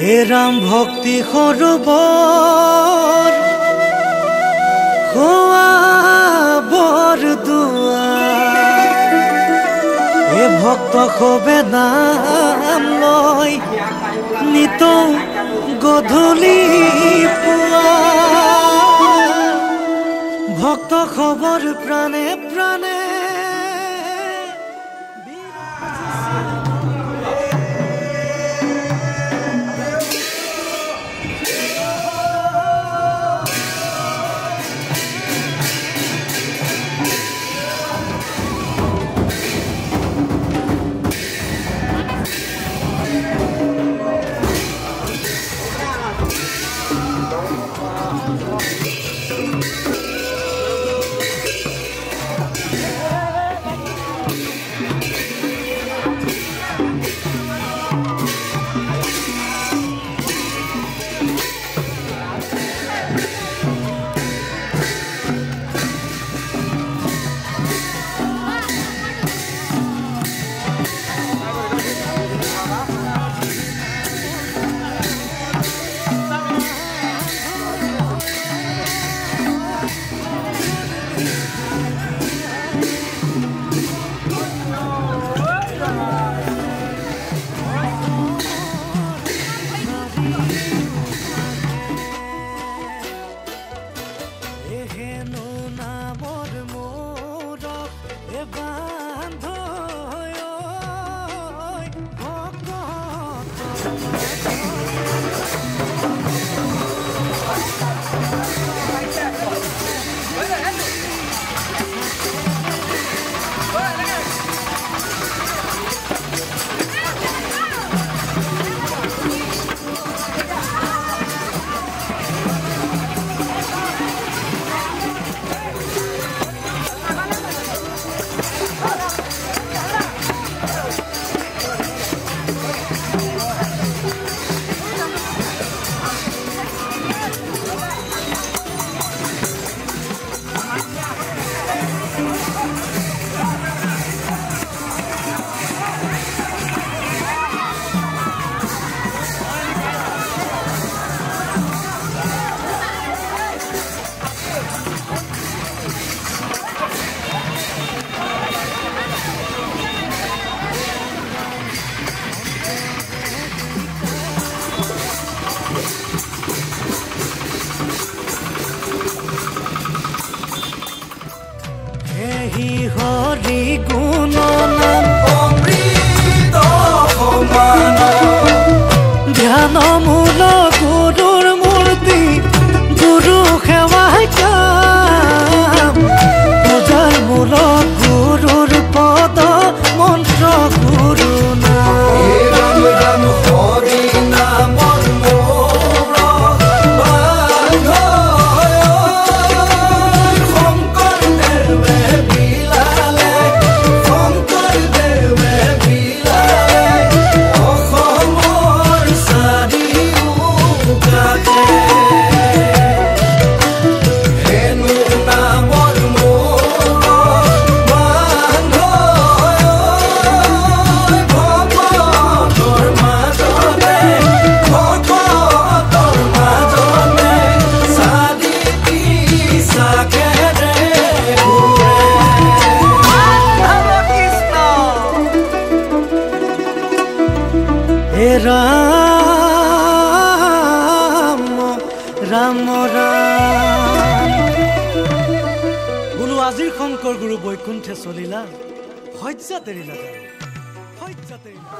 হে ৰাম ভক্তি সৰোবৰ হোৱা বৰদুৱাৰ হে ভক্ত সবে নাম লয় নিতৌ গধূলি পুৱা ভক্ত খবৰ প্ৰাণে প্ৰাণে হৰি গুণ নাম অমৃত সমান ধ্যান মূল গুৰুৰ মূৰ্তি গুৰু সেৱাই কাম পূজাৰ মূলত গুৰুৰ পদ মন্ত্ৰ গুৰু নাম ৰাম হৰি নামৰ ৰাম ৰাম ৰাম বোলো আজিৰ শংকৰ গুৰু বৈকুণ্ঠে চলিলা হজ্জা তেৰিলা হজ্জা তেৰিলা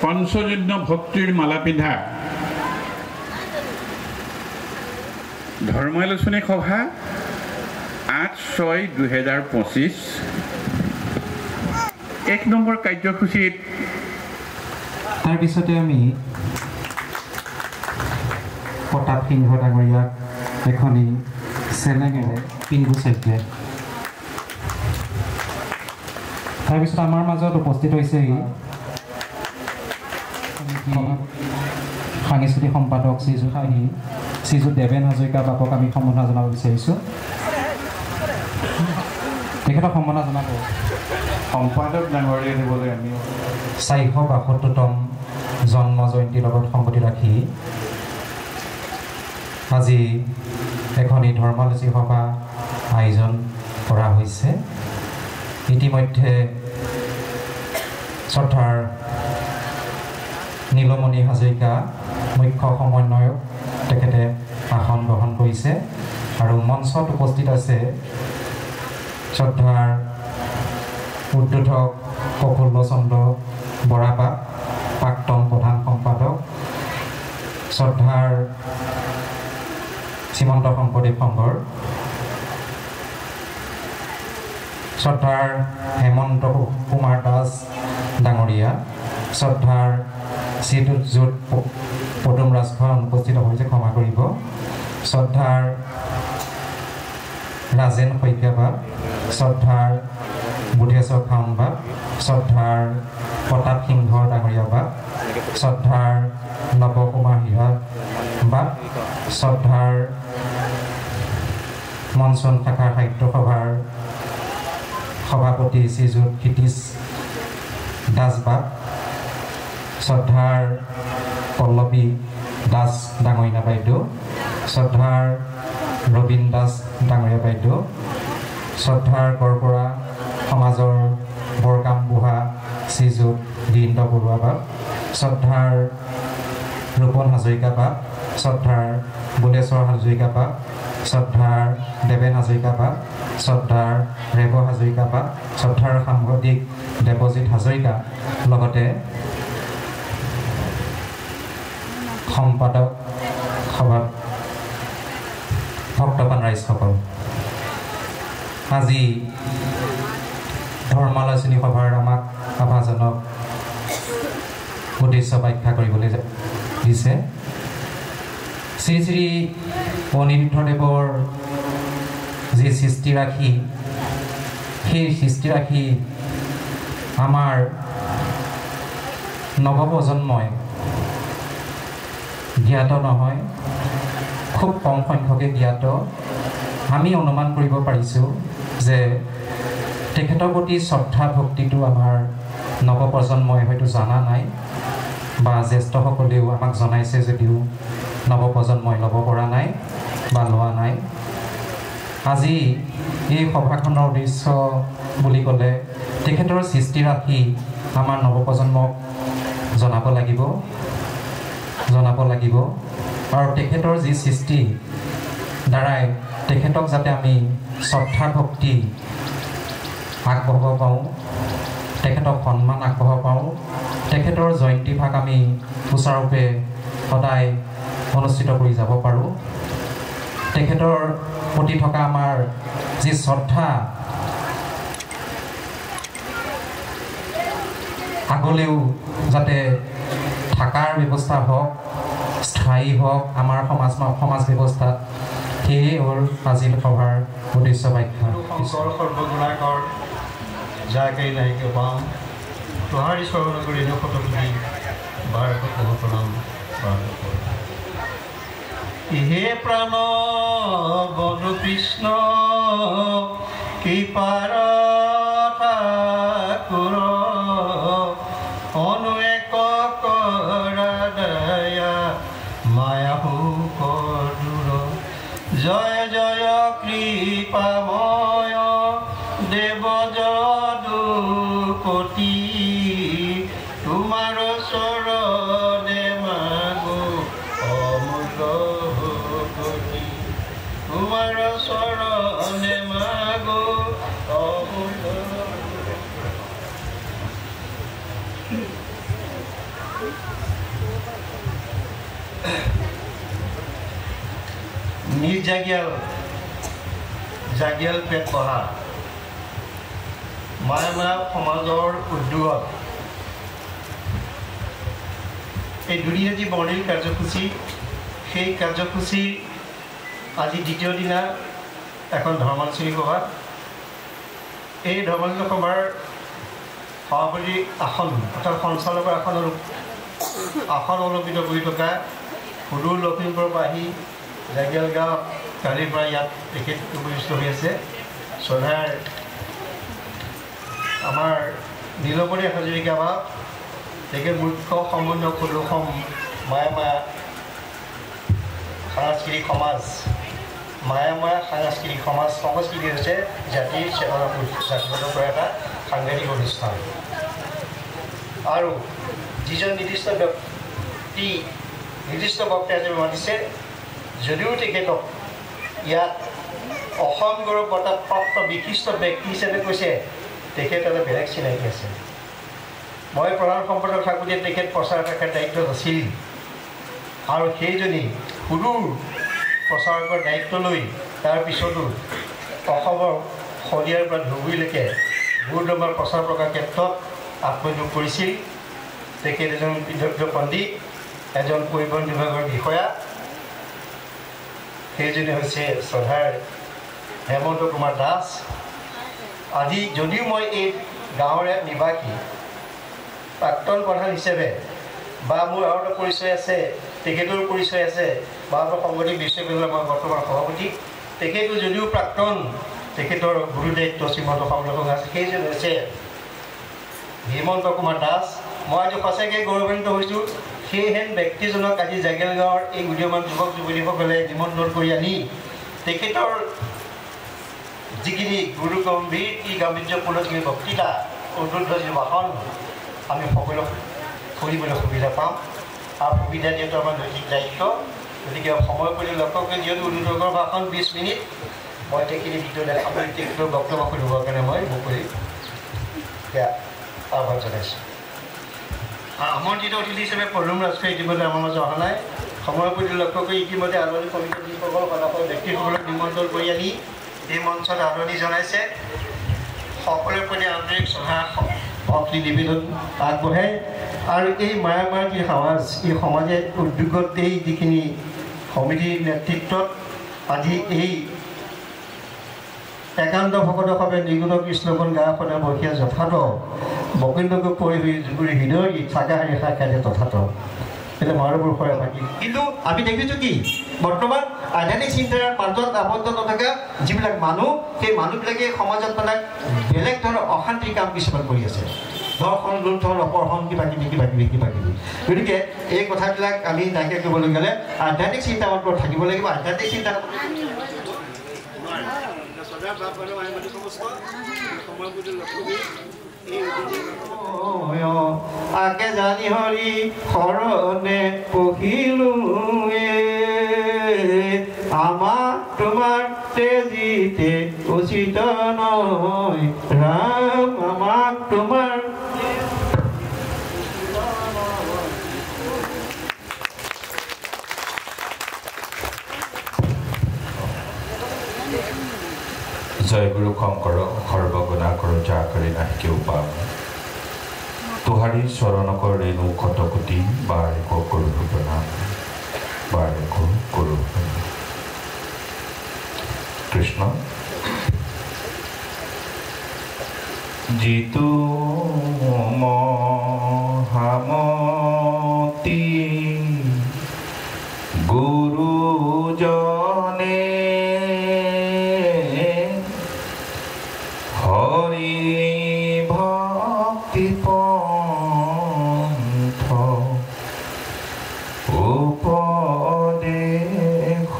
পঞ্চযজ্ঞ ভক্তিৰ মালা পিন্ধা ধৰ্মালোচনী সভা 8/6/2025 এক নম্বৰ কাৰ্যসূচীত তাৰ পিছতে আমি প্ৰতাপ সিংহ ডাঙৰীয়াক এখনি চেলেঙেৰে পিংগুচাইকে তাৰপিছত আমাৰ মাজত উপস্থিত হৈছে সাংস্কৃতিক সম্পাদক শ্ৰীযুত দেৱেন হাজৰিকা বাপক আমি সম্বৰ্ধনা জনাব বিচাৰিছোঁ। তেখেতক সম্বৰ্ধনা জনাব সম্পাদক ডাঙৰীয়া দিবলৈ আমি 472তম জন্ম জয়ন্তীৰ লগত সংগতি ৰাখি আজি এখনি ধৰ্মালোচী সভা আয়োজন কৰা হৈছে। ইতিমধ্যে শ্ৰদ্ধাৰ নীলমণি হাজৰিকা মুখ্য সমন্বয়ক তেখেতে আসন গ্ৰহণ কৰিছে আৰু মঞ্চত উপস্থিত আছে শ্ৰদ্ধাৰ উদ্বোধক প্ৰফুল্ল চন্দ্ৰ বৰাবা, প্ৰাক্তন প্ৰধান সম্পাদক, শ্ৰদ্ধাৰ শ্ৰীমন্ত শংকৰদেৱ সংঘৰ, শ্ৰদ্ধাৰ হেমন্ত কুমাৰ দাস ডাঙৰীয়া, শ্ৰদ্ধাৰ শ্ৰীযুত পদুম ৰাজখন উপস্থিত হৈছে, ক্ষমা কৰিব, শ্ৰদ্ধাৰ ৰাজেন শইকীয়াবা, শ্ৰদ্ধাৰ বুধেশ্বৰ খাউনবা, শ্ৰদ্ধাৰ প্ৰতাপ সিংহ ডাঙৰীয়াবা, শ্ৰদ্ধাৰ নৱকুমাৰ হীৰা বা, শ্ৰদ্ধাৰ মনচুন শাখাৰ সাহিত্য সভাৰ সভাপতি শ্ৰীযুত ক্ষিতীশ দাস বা, শ্ৰদ্ধাৰ পল্লৱী দাস ডাঙৰীয়া বাইদেউ, শ্ৰদ্ধাৰ ৰবীন দাস ডাঙৰীয়া বাইদেউ, শ্ৰদ্ধাৰ গড়পৰা সমাজৰ বৰকাম বুঢ়া শ্ৰীযুত বীৰেন্দ্ৰ বৰুৱা বা, শ্ৰদ্ধাৰ ৰূপন হাজৰিকা বা, শ্ৰদ্ধাৰ বুলেশ্বৰ হাজৰিকা বা, শ্ৰদ্ধাৰ দেৱেন হাজৰিকা বা, শ্ৰদ্ধাৰ ৰেৱ হাজৰিকা বা, শ্ৰদ্ধাৰ সাংবাদিক দেৱজিৎ হাজৰিকা, লগতে সম্পাদক সভাত ভক্তপ্ৰাণ ৰাইজসকল। আজি ধৰ্মালোচনী সভাৰ আমাক সভাজনক উদ্দেশ্য ব্যাখ্যা কৰিবলৈ দিছে। শ্ৰী শ্ৰী অনিৰুদ্ধদেৱৰ যি সৃষ্টিৰাশি, সেই সৃষ্টিৰাশি আমাৰ নৱপ্ৰজন্মই জ্ঞাত নহয়, খুব কম সংখ্যকে জ্ঞাত। আমি অনুমান কৰিব পাৰিছোঁ যে তেখেতৰ প্ৰতি শ্ৰদ্ধা ভক্তিটো আমাৰ নৱপ্ৰজন্মই হয়তো জনা নাই, বা জ্যেষ্ঠসকলেও আমাক জনাইছে যদিও নৱপ্ৰজন্মই ল'ব পৰা নাই বা লোৱা নাই। আজি এই সভাখনৰ উদ্দেশ্য বুলি ক'লে তেখেতৰ সৃষ্টিৰাশি আমাৰ নৱপ্ৰজন্মক জনাব লাগিব আৰু তেখেতৰ যি সৃষ্টি দ্বাৰাই তেখেতক যাতে আমি শ্ৰদ্ধা ভক্তি আগবঢ়াব পাৰোঁ, তেখেতক সন্মান আগবঢ়াব পাৰোঁ, তেখেতৰ জয়ন্তী ভাগ আমি সুচাৰুৰূপে সদায় অনুষ্ঠিত কৰি যাব পাৰোঁ, তেখেতৰ প্ৰতি থকা আমাৰ যি শ্ৰদ্ধা আগলৈও যাতে থকাৰ ব্যৱস্থা হওক, স্থায়ী হওক আমাৰ সমাজ ব্যৱস্থাত, সেয়ে হ'ল আজিৰ সভাৰ উদ্দেশ্য ব্যাখ্যা। শংকৰ সৰ্বগুণাকৰ যাকে নাইকে পাম, তোহাৰি চৰণ কৰি নশতকী বাৰশ প্ৰণাম। হে প্ৰাণ বধু কৃষ্ণ কৃপাৰ ঠাকুৰ, অনুক কৰা দয়া মায়া দূৰ, জয় জয় কৃপাময় দেৱ যদুপতি, তোমাৰ চৰণে মাগো অমূল্য ভক্তি, তোমাৰ চৰণে মাগো অমূল্য। জাগিয়াল পেট পঢ়া মায়া সমাজৰ উদ্যোগত এই দুদিনীয়া যি বৰ্ণিল কাৰ্যসূচী, সেই কাৰ্যসূচীৰ আজি দ্বিতীয় দিনা এখন ধৰ্মালোচনী সভা। এই ধৰ্মালোচনী সভাৰ সভাপতি আসন অৰ্থাৎ সঞ্চালকৰ আসন অলম্বিত কৰি থকা সুদূৰ লখিমপুৰৰ পৰা আহি জাগিয়াল গাঁও কালিৰ পৰা ইয়াত তেখেত উপস্থিত হৈ আছে। শ্ৰদ্ধাৰ আমাৰ নীলমণি হাজৰিকা বা তেখেত মুখ্য সমন্বয়ক প্ৰদৰ্শন মায়া সাংস্কৃতিক সমাজ মায়াময়া সাংস্কৃতিক সমাজ সংস্কৃতি হৈছে জাতিৰ চেতনা জাগ্ৰত কৰা এটা সাংঘাতিক অনুষ্ঠান আৰু যিজন নিৰ্দিষ্ট ব্যক্তি নিৰ্দিষ্ট বক্তাই যে মাতিছে যদিও তেখেতক ইয়াত অসম গৌৰৱ বঁটা প্ৰাপ্ত বিশিষ্ট ব্যক্তি হিচাপে কৈছে তেখেতলৈ বেলেগ চিনাকি আছে মই প্ৰধান সম্পাদক থাকোঁতে তেখেত প্ৰচাৰ শাখাৰ দায়িত্বত আছিল আৰু সেইজনী সুদূৰ প্ৰচাৰকৰ দায়িত্ব লৈ তাৰপিছতো অসমৰ শদিয়াৰ পৰা ধুবুৰীলৈকে গুৰুত্বপূৰ্ণ প্ৰচাৰ প্ৰসাৰ ক্ষেত্ৰত আত্মনিয়োগ কৰিছিল তেখেত এজন বিদগ্ধ পণ্ডিত এজন পৰিবহণ বিভাগৰ বিষয়া সেইজনী হৈছে শ্ৰদ্ধাৰ হেমন্ত কুমাৰ দাস আজি যদিও মই এই গাঁৱৰে নিবাসী প্ৰাক্তন প্ৰধান হিচাপে বা মোৰ আৰু এটা পৰিচয় আছে তেখেতৰ পৰিচয় আছে ভাৰতৰ সংগঠিত বিশ্ববিদ্যালয়ৰ মই বৰ্তমান সভাপতি তেখেতো যদিও প্ৰাক্তন তেখেতৰ গুৰু দায়িত্ব শ্ৰীমন্ত সংৰক্ষণ আছে সেইজন হৈছে হেমন্ত কুমাৰ দাস মই আজি সঁচাকৈ গৌৰৱান্বিত হৈছোঁ সেইহেন ব্যক্তিজনক আজি জাগিয়াল গাঁৱৰ এই উদীয়মান যুৱক যুৱতীসকলে নিমন্ত্ৰণ কৰি আনি তেখেতৰ যিখিনি গুৰু গম্ভীৰ গাম্ভীৰ্যপূৰ্ণ যিখিনি বক্তৃতা উদ্বুদ্ধ যি ভাষণ আমি সকলো ফুৰিবলৈ সুবিধা পাম আৰু সুবিধা দিয়াটো আমাৰ নৈতিক দায়িত্ব গতিকে সময় কৰি লক্ষ্য কৰি যিহেতু উদ্বোধকৰ ভাষণ 20 মিনিট মই সেইখিনি ভিতৰতে আপুনি তেখেতৰ বক্তব্য শুনিবৰ কাৰণে মই মুকলি আহ্বান জনাইছোঁ আমন্ত্ৰিত অতিথি হিচাপে পদুম ৰাজখোৱা ইতিমধ্যে আমাৰ মাজত অহা নাই সময় কৰি লক্ষ্য কৰি ইতিমধ্যে আদৰণি কমিটিৰ যিসকল সদাশৰ ব্যক্তিসকলক নিমন্ত্ৰণ কৰি আনি এই মঞ্চত আদৰণি জনাইছে সকলোৰে প্ৰতি আন্তৰিক শ্ৰদ্ধা ভক্তি নিবেদন আগবঢ়ায় আৰু এই মায়ামাৰ যি সমাজ এই সমাজে উদ্যোগত এই যিখিনি সমিতিৰ নেতৃত্বত আজি এই একান্ত ভকতভাৱে নিগুণ কৃষ্ণগণ গাঁও সদা বসীয়া যথাৰ্থ বকিন্দক পৰি যুগুৰি হৃদয় থাকাহাৰী সাক্ষাতে তথাৰ্থ এটা মাৰুপুৰুষৰে ভাগি কিন্তু আমি দেখিছোঁ কি বৰ্তমান আধ্যাত্মিক চিন্তাৰ মাজত আবদ্ধ নথকা যিবিলাক মানুহ সেই মানুহবিলাকে সমাজত মানে বেলেগ ধৰণৰ অশান্তিৰ কাম কিছুমান কৰি আছে ধৰ্ষণ লুণ্ঠন অপহৰণ কিবা কিবি গতিকে এই কথাবিলাক আমি নাইকিয়া কৰিবলৈ গ'লে আধ্যাত্মিক চিন্তা মনত থাকিব লাগিব আধ্যাত্মিক চিন্তা আকে জানি হৰি শৰণে পঢ়িলো আমাক তোমাৰ তেজিতে উচিত নহয় ৰাম আমাক তোমাৰ জয় গুৰু শংকৰ সৰ্বগুণাকৰ যা কৰি নাহিকেও পাম তোহাৰী চৰণক ৰেণু শতকোটি বাৰেক কৰোঁ প্ৰণাম বাৰেক কৰোঁ কৃষ্ণ যিটো মহামতি গুৰুজনে হৰি ভক্তি পন্থ উপদেশ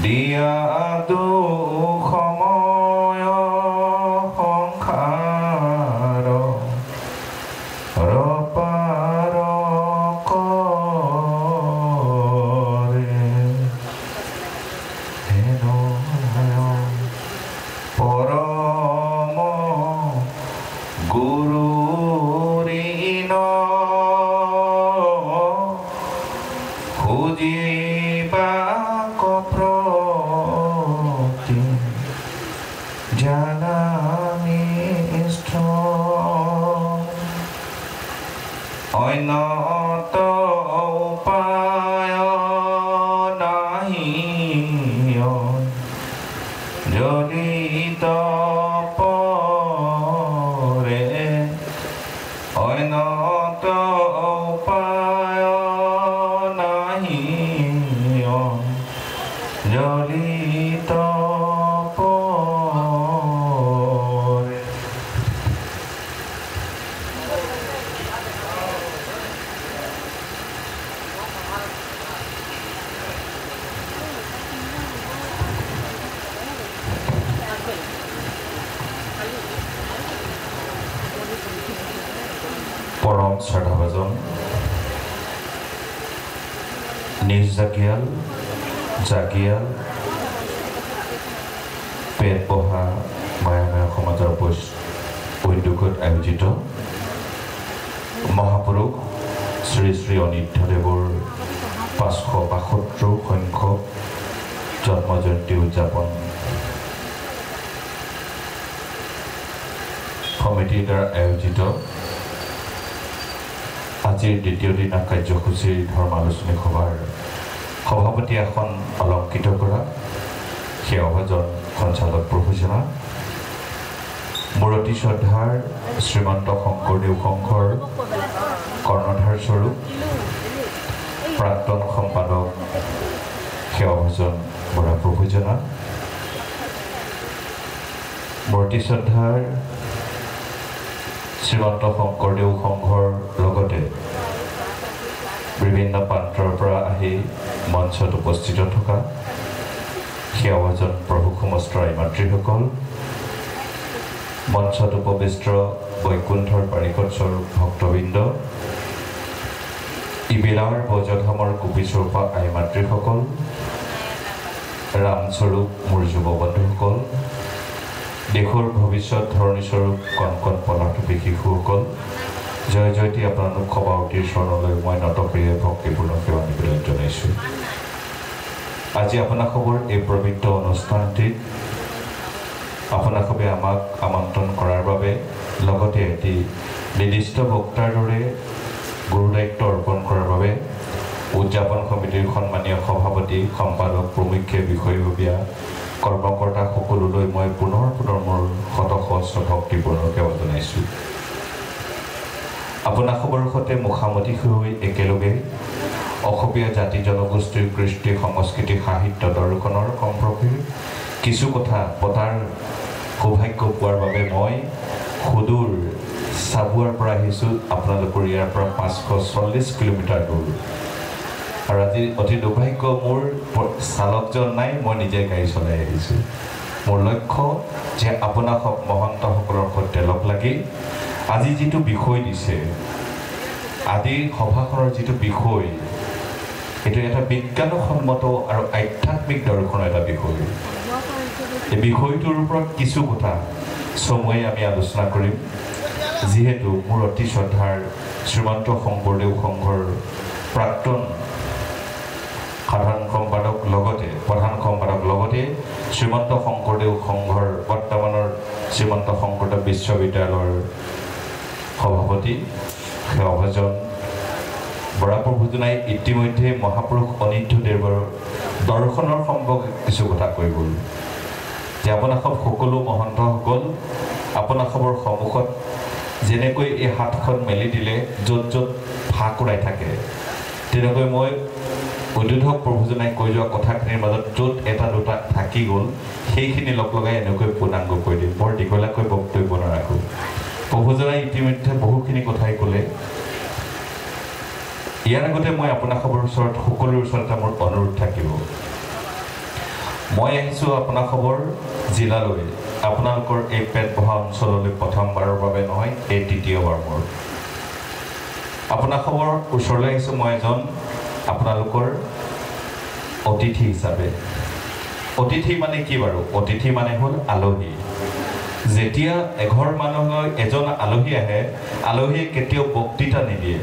দিয়া দুসময় সংসাৰ ৰপাৰ কৰে হেনো পৰম গুৰুঋণ খুজিবা কপ্ৰতি জানানিষ্ঠ অন্যত উপায় নাহি জড়িত পৰে অন্যত উপায় নাহি জড়িত পৰে শ্ৰদ্ধাভাজন নিজাগিয়াল জাগিয়াল পেট পঢ়া মায়াময় সমাজৰ উদ্যোগত আয়োজিত মহাপুৰুষ শ্ৰী শ্ৰী অনিৰুদ্ধদেৱৰ 572 সংখ্যক জন্ম জয়ন্তী উদযাপন সমিতিৰ দ্বাৰা আয়োজিত আজিৰ দ্বিতীয় দিনা কাৰ্যসূচীৰ ধৰ্মালোচনী সভাৰ সভাপতি আসন অলংকৃত কৰা সেৱাভাজন সঞ্চালক প্ৰভুজনা মূৰতি শ্ৰদ্ধাৰ শ্ৰীমন্ত শংকৰদেৱ সংঘৰ কৰ্ণধাৰ স্বৰূপ প্ৰাক্তন সম্পাদক সেৱাভাজন বৰা প্ৰভুজনা মূৰতি শ্ৰদ্ধাৰ শ্ৰীমন্ত শংকৰদেৱ সংঘৰ লগতে বিভিন্ন প্ৰান্তৰ পৰা আহি মঞ্চত উপস্থিত থকা সেৱাভাজন প্ৰভু সমস্ত মাতৃসকল মঞ্চত উপবিষ্ট বৈকুণ্ঠৰ পাৰিষদ স্বৰূপ ভক্তবৃন্দ ইবিলাৰ বজধামৰ গোপীস্বৰূপা আই মাতৃসকল ৰামস্বৰূপ মোৰ যুৱ বন্ধুসকল দেশৰ ভৱিষ্যত ধৰণীস্বৰূপ কণ কণ পলাতপী শিশুসকল জয় জয়তী আপোনালোক সভাপতিৰ চৰণলৈ মই নতপ্ৰিয় ভক্তিপূৰ্ণ সেৱা নিবেদন জনাইছোঁ আজি আপোনালোকৰ এই পবিত্ৰ অনুষ্ঠানটিত আপোনালোকে আমাক আমন্ত্ৰণ কৰাৰ বাবে লগতে এটি নিৰ্দিষ্ট বক্তাৰ দৰে গুৰু দায়িত্ব অৰ্পণ কৰাৰ বাবে উদযাপন সমিতিৰ সন্মানীয় সভাপতি সম্পাদক প্ৰমুখ্যে বিষয়ববীয়া কৰ্মকৰ্তা সকলোলৈ মই পুনৰ মোৰ শতসহস্ৰ ভক্তিপূৰ্ণ সেৱা জনাইছোঁ আপোনালোকৰ সৈতে মুখামুখি হৈ একেলগে অসমীয়া জাতি জনগোষ্ঠীৰ কৃষ্টি সংস্কৃতি সাহিত্য দৰ্শনৰ সম্পৰ্কে কিছু কথা পতাৰ সৌভাগ্য পোৱাৰ বাবে মই সুদূৰ চাবুৱাৰ পৰা আহিছোঁ আপোনালোকৰ ইয়াৰ পৰা 540 কিলোমিটাৰ দূৰ আৰু আজি অতি দুৰ্ভাগ্য মোৰ চালকজন নাই মই নিজে গাড়ী চলাই আহিছোঁ মোৰ লক্ষ্য যে আপোনালোক মহন্তসকলৰ সৈতে লগ লাগি আজি যিটো বিষয় দিছে আদিৰ সভাখনৰ যিটো বিষয় এইটো এটা বিজ্ঞানসন্মত আৰু আধ্যাত্মিক দৰ্শনৰ এটা বিষয় এই বিষয়টোৰ ওপৰত কিছু কথা সময়ে আমি আলোচনা কৰিম যিহেতু মোৰ অতি শ্ৰদ্ধাৰ শ্ৰীমন্ত শংকৰদেৱ সংঘৰ প্ৰাক্তন সাধাৰণ সম্পাদক লগতে প্ৰধান সম্পাদক লগতে শ্ৰীমন্ত শংকৰদেৱ সংঘৰ বৰ্তমানৰ শ্ৰীমন্ত শংকৰদেৱ বিশ্ববিদ্যালয়ৰ সভাপতি সেৱাভাজন বৰা প্ৰভুজনাই ইতিমধ্যে মহাপুৰুষ অনিৰুদ্ধদেৱৰ দৰ্শনৰ সম্পৰ্কে কিছু কথা কৈ গ'ল যে আপোনালোক সকলো মহন্তসকল আপোনালোকৰ সন্মুখত যেনেকৈ এই হাতখন মেলি দিলে য'ত য'ত ফাঁক ওলাই থাকে তেনেকৈ মই উদ্বোধক প্ৰভুজনাই কৈ যোৱা কথাখিনিৰ মাজত য'ত এটা দুটা থাকি গ'ল সেইখিনি লগ লগাই এনেকৈ পূৰ্ণাংগ কৰি দিম বৰ দীঘলীয়াকৈ বক্তব্য নাৰাখোঁ প্ৰভুজনাই ইতিমধ্যে বহুখিনি কথাই ক'লে ইয়াৰ আগতে মই আপোনালোকৰ ওচৰত সকলোৰে ওচৰত এটা মোৰ অনুৰোধ থাকিব মই আহিছোঁ আপোনালোকৰ জিলালৈ আপোনালোকৰ এই পেট বহা অঞ্চললৈ প্ৰথমবাৰৰ বাবে নহয় এই দ্বিতীয়বাৰ মোৰ আপোনালোকৰ ওচৰলৈ আহিছোঁ মই এজন আপোনালোকৰ অতিথি হিচাপে অতিথি মানে কি বাৰু অতিথি মানে হ'ল আলহী যেতিয়া এঘৰ মানুহলৈ এজন আলহী আহে আলহীয়ে কেতিয়াও বক্তৃতা নিদিয়ে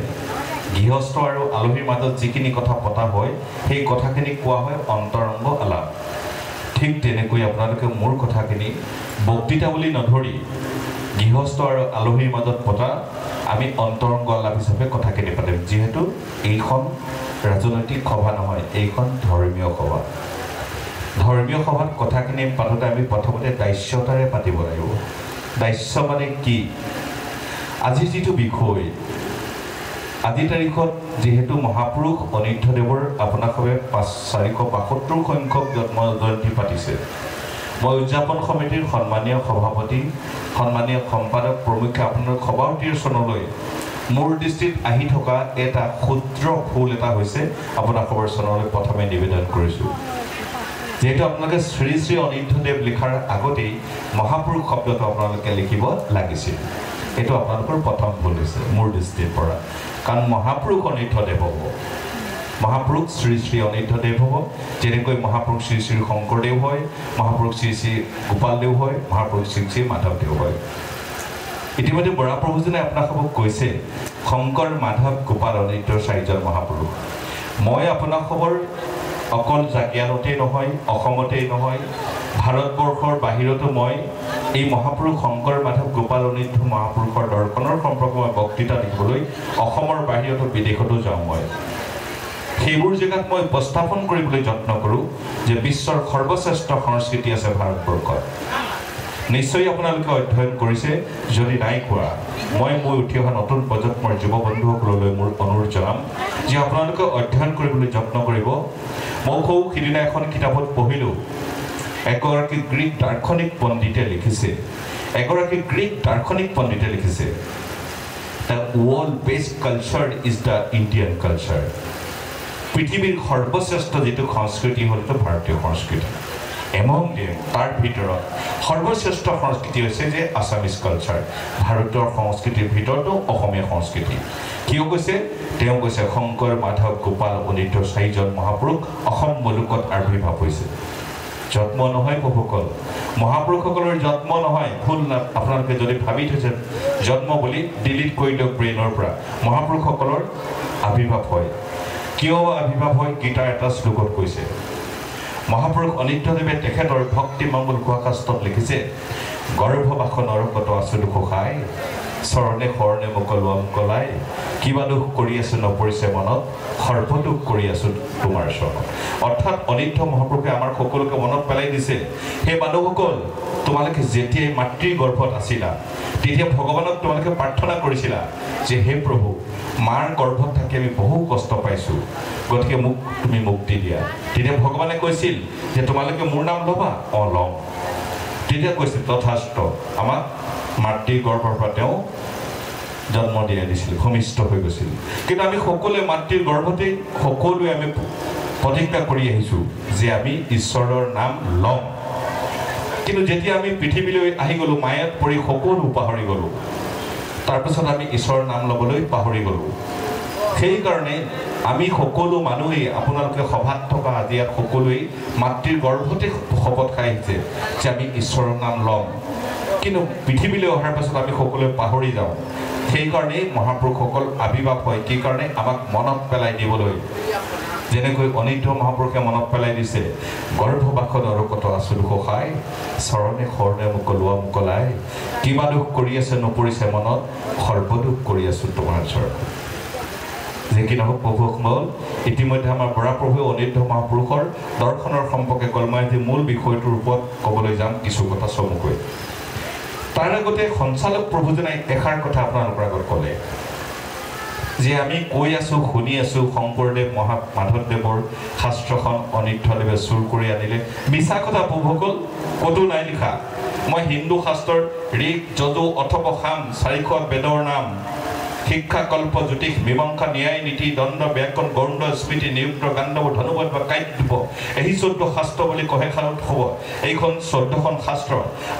গৃহস্থ আৰু আলহীৰ মাজত যিখিনি কথা পতা হয় সেই কথাখিনি কোৱা হয় অন্তৰংগ আলাপ ঠিক তেনেকৈ আপোনালোকে মোৰ কথাখিনি বক্তৃতা বুলি নধৰি গৃহস্থ আৰু আলহীৰ মাজত পতা আমি অন্তৰংগ আলাপ হিচাপে কথাখিনি পাতিম যিহেতু এইখন ৰাজনৈতিক সভা নহয় এইখন ধৰ্মীয় সভা ধৰ্মীয় সভাত কথাখিনি পাতোঁতে আমি প্ৰথমতে দাস্যতাৰে পাতিব লাগিব দাস্য মানে কি আজিৰ যিটো বিষয় আজিৰ তাৰিখত যেহেতু মহাপুৰুষ অনিৰুদ্ধদেৱৰ আপোনালোকে 472 সংখ্যক জন্ম জয়ন্তী পাতিছে মই উদযাপন সমিতিৰ সন্মানীয় সভাপতি সন্মানীয় সম্পাদক প্ৰমুখ্যে আপোনালোক সভাপতিৰ চৰণলৈ মোৰ দৃষ্টিত আহি থকা এটা ক্ষুদ্ৰ ফুল এটা হৈছে আপোনালোকৰ চৰণলৈ প্ৰথমে নিবেদন কৰিছোঁ যেহেতু আপোনালোকে শ্ৰী শ্ৰী অনিৰুদ্ধদেৱ লিখাৰ আগতেই মহাপুৰুষ শব্দটো আপোনালোকে লিখিব লাগিছিল এইটো আপোনালোকৰ প্ৰথম ভুল হৈছে মোৰ দৃষ্টিৰ পৰা কাৰণ মহাপুৰুষ অনিৰুদ্ধদেৱ হ'ব মহাপুৰুষ শ্ৰী শ্ৰী অনিৰুদ্ধদেৱ হ'ব যেনেকৈ মহাপুৰুষ শ্ৰী শ্ৰী শংকৰদেৱ হয় মহাপুৰুষ শ্ৰী শ্ৰী গোপালদেৱ হয় মহাপুৰুষ শ্ৰী শ্ৰী মাধৱদেৱ হয় ইতিমধ্যে বৰাপ্ৰভুজনে আপোনালোকক কৈছে শংকৰ মাধৱ গোপাল অনিৰুদ্ধ চাৰিজন মহাপুৰুষ মই আপোনালোকৰ অকল জাগিয়ানতেই নহয় অসমতেই নহয় ভাৰতবৰ্ষৰ বাহিৰতো মই এই মহাপুৰুষ শংকৰ মাধৱ গোপাল অনিৰুদ্ধ মহাপুৰুষৰ দৰ্শনৰ সম্পৰ্কে মই বক্তৃতা দিবলৈ অসমৰ বাহিৰতো বিদেশতো যাওঁ মই সেইবোৰ জেগাত মই উপস্থাপন কৰিবলৈ যত্ন কৰোঁ যে বিশ্বৰ সৰ্বশ্ৰেষ্ঠ সংস্কৃতি আছে ভাৰতবৰ্ষত নিশ্চয় আপোনালোকে অধ্যয়ন কৰিছে যদি নাই কৰা মই উঠি অহা নতুন প্ৰজন্মৰ যুৱ বন্ধুসকললৈ মোৰ অনুৰোধ জনাম যে আপোনালোকে অধ্যয়ন কৰিবলৈ যত্ন কৰিব মই সিদিনা এখন কিতাপত পঢ়িলোঁ এগৰাকী গ্ৰীক দাৰ্শনিক পণ্ডিতে লিখিছে the world best culture is the Indian culture পৃথিৱীৰ সৰ্বশ্ৰেষ্ঠ যিটো সংস্কৃতি হ'ল ভাৰতীয় সংস্কৃতি এমং দেম তাৰ ভিতৰত সৰ্বশ্ৰেষ্ঠ সংস্কৃতি হৈছে যে আছামিজ কালচাৰ ভাৰতৰ সংস্কৃতিৰ ভিতৰতো অসমীয়া সংস্কৃতি কিয় কৈছে তেওঁ কৈছে শংকৰ মাধৱ গোপাল অনিৰুদ্ধ চাৰিজন মহাপুৰুষ অসম মুলুকত আৱিৰ্ভাৱ হৈছে জন্ম নহয় প্ৰভুসকল মহাপুৰুষসকলৰ জন্ম নহয় ভুল আপোনালোকে যদি ভাবি থৈছে জন্ম বুলি ডিলিট কৰি দিয়ক ব্ৰেইনৰ পৰা মহাপুৰুষসকলৰ আৱিৰ্ভাৱ হয় কিয় আৱিৰ্ভাৱ হয় গীতাৰ এটা শ্লোকত কৈছে মহাপুৰুষ অনিৰুদ্ধদেৱে তেখেতৰ ভক্তি মংগল গুহাকাষ্টত লিখিছে গৰ্ভবাস নৰকত আছো দুখ খাই চৰণে শৰণে মোক লোৱাম কলাই কিবা দুখ কৰি আছো নপৰিছে মনত সৰ্বদুখ কৰি আছো তোমাৰ চৰণত অৰ্থাৎ অনিৰুদ্ধ মহাপুৰুষে আমাৰ সকলোকে মনত পেলাই দিছে হে মানুহসকল তোমালোকে যেতিয়াই মাতৃৰ গৰ্ভত আছিলা তেতিয়া ভগৱানক তোমালোকে প্ৰাৰ্থনা কৰিছিলা যে হে প্ৰভু মাৰ গৰ্ভত থাকি আমি বহু কষ্ট পাইছোঁ গতিকে মোক তুমি মুক্তি দিয়া তেতিয়া ভগৱানে কৈছিল যে তোমালোকে মোৰ নাম ল'বা ল'ম তেতিয়া কৈছিল তথাস্ত আমাক মাতৃৰ গৰ্ভৰ পৰা তেওঁ জন্ম দিয়াই দিছিল ভূমিষ্ঠ হৈ গৈছিল কিন্তু আমি সকলোৱে মাতৃৰ গৰ্ভতেই সকলোৱে আমি প্ৰতিজ্ঞা কৰি আহিছোঁ যে আমি ঈশ্বৰৰ নাম ল'ম কিন্তু যেতিয়া আমি পৃথিৱীলৈ আহি গ'লোঁ মায়াত পৰি সকলো পাহৰি গ'লোঁ তাৰপিছত আমি ঈশ্বৰৰ নাম ল'বলৈ পাহৰি গ'লোঁ সেইকাৰণে আমি সকলো মানুহেই আপোনালোকে সভাত থকা আজি ইয়াত সকলোৱেই মাতৃৰ গৰ্ভতে শপত খাই আহিছে যে আমি ঈশ্বৰৰ নাম ল'ম কিন্তু পৃথিৱীলৈ অহাৰ পাছত আমি সকলোৱে পাহৰি যাওঁ সেইকাৰণেই মহাপুৰুষসকল আৱিৰ্ভাৱ হয় কি কাৰণে আমাক মনত পেলাই দিবলৈ যেনেকৈ অনিৰুদ্ধ মহাপুৰুষে মনত পেলাই দিছে গৰ্ভবাস নৰকত আছো দুখ খাই চৰণে শৰণে মোক লোৱা মোকলাই কিবা দুখ কৰি আছে নপৰিছে মনত সৰ্বদুখ কৰি আছো তোমাৰ চৰণত যে কি নহওক প্ৰভুসকল ইতিমধ্যে আমাৰ বৰাপ্ৰভুৱে অনিৰুদ্ধ মহাপুৰুষৰ দৰ্শনৰ সম্পৰ্কে ক'ল মই আজি মূল বিষয়টোৰ ওপৰত ক'বলৈ যাম কিছু কথা চমুকৈ তাৰ আগতে সঞ্চালক প্ৰভুজনে এষাৰ কথা আপোনালোকৰ আগত ক'লে যে আমি কৈ আছোঁ শুনি আছোঁ শংকৰদেৱ মাধৱদেৱৰ শাস্ত্ৰখন অনিৰুদ্ধদেৱে চুৰ কৰি আনিলে মিছা কথা প্ৰভুসকল ক'তো নাই লিখা মই হিন্দু শাস্ত্ৰৰ ঋক যজু অথপ সাম 400 বেদৰ নাম শিক্ষা কল্প জ্যোতিষ মীমাংসা ন্যায় নীতি দণ্ড ব্যাকৰণ গৌণ্ড স্মৃতি নিযুক্ত গান্ধৱ ধনুবদ বা কাব্য এই 14 শাস্ত্ৰ বুলি কহে খালত হ'ব এইখন 14খন শাস্ত্ৰ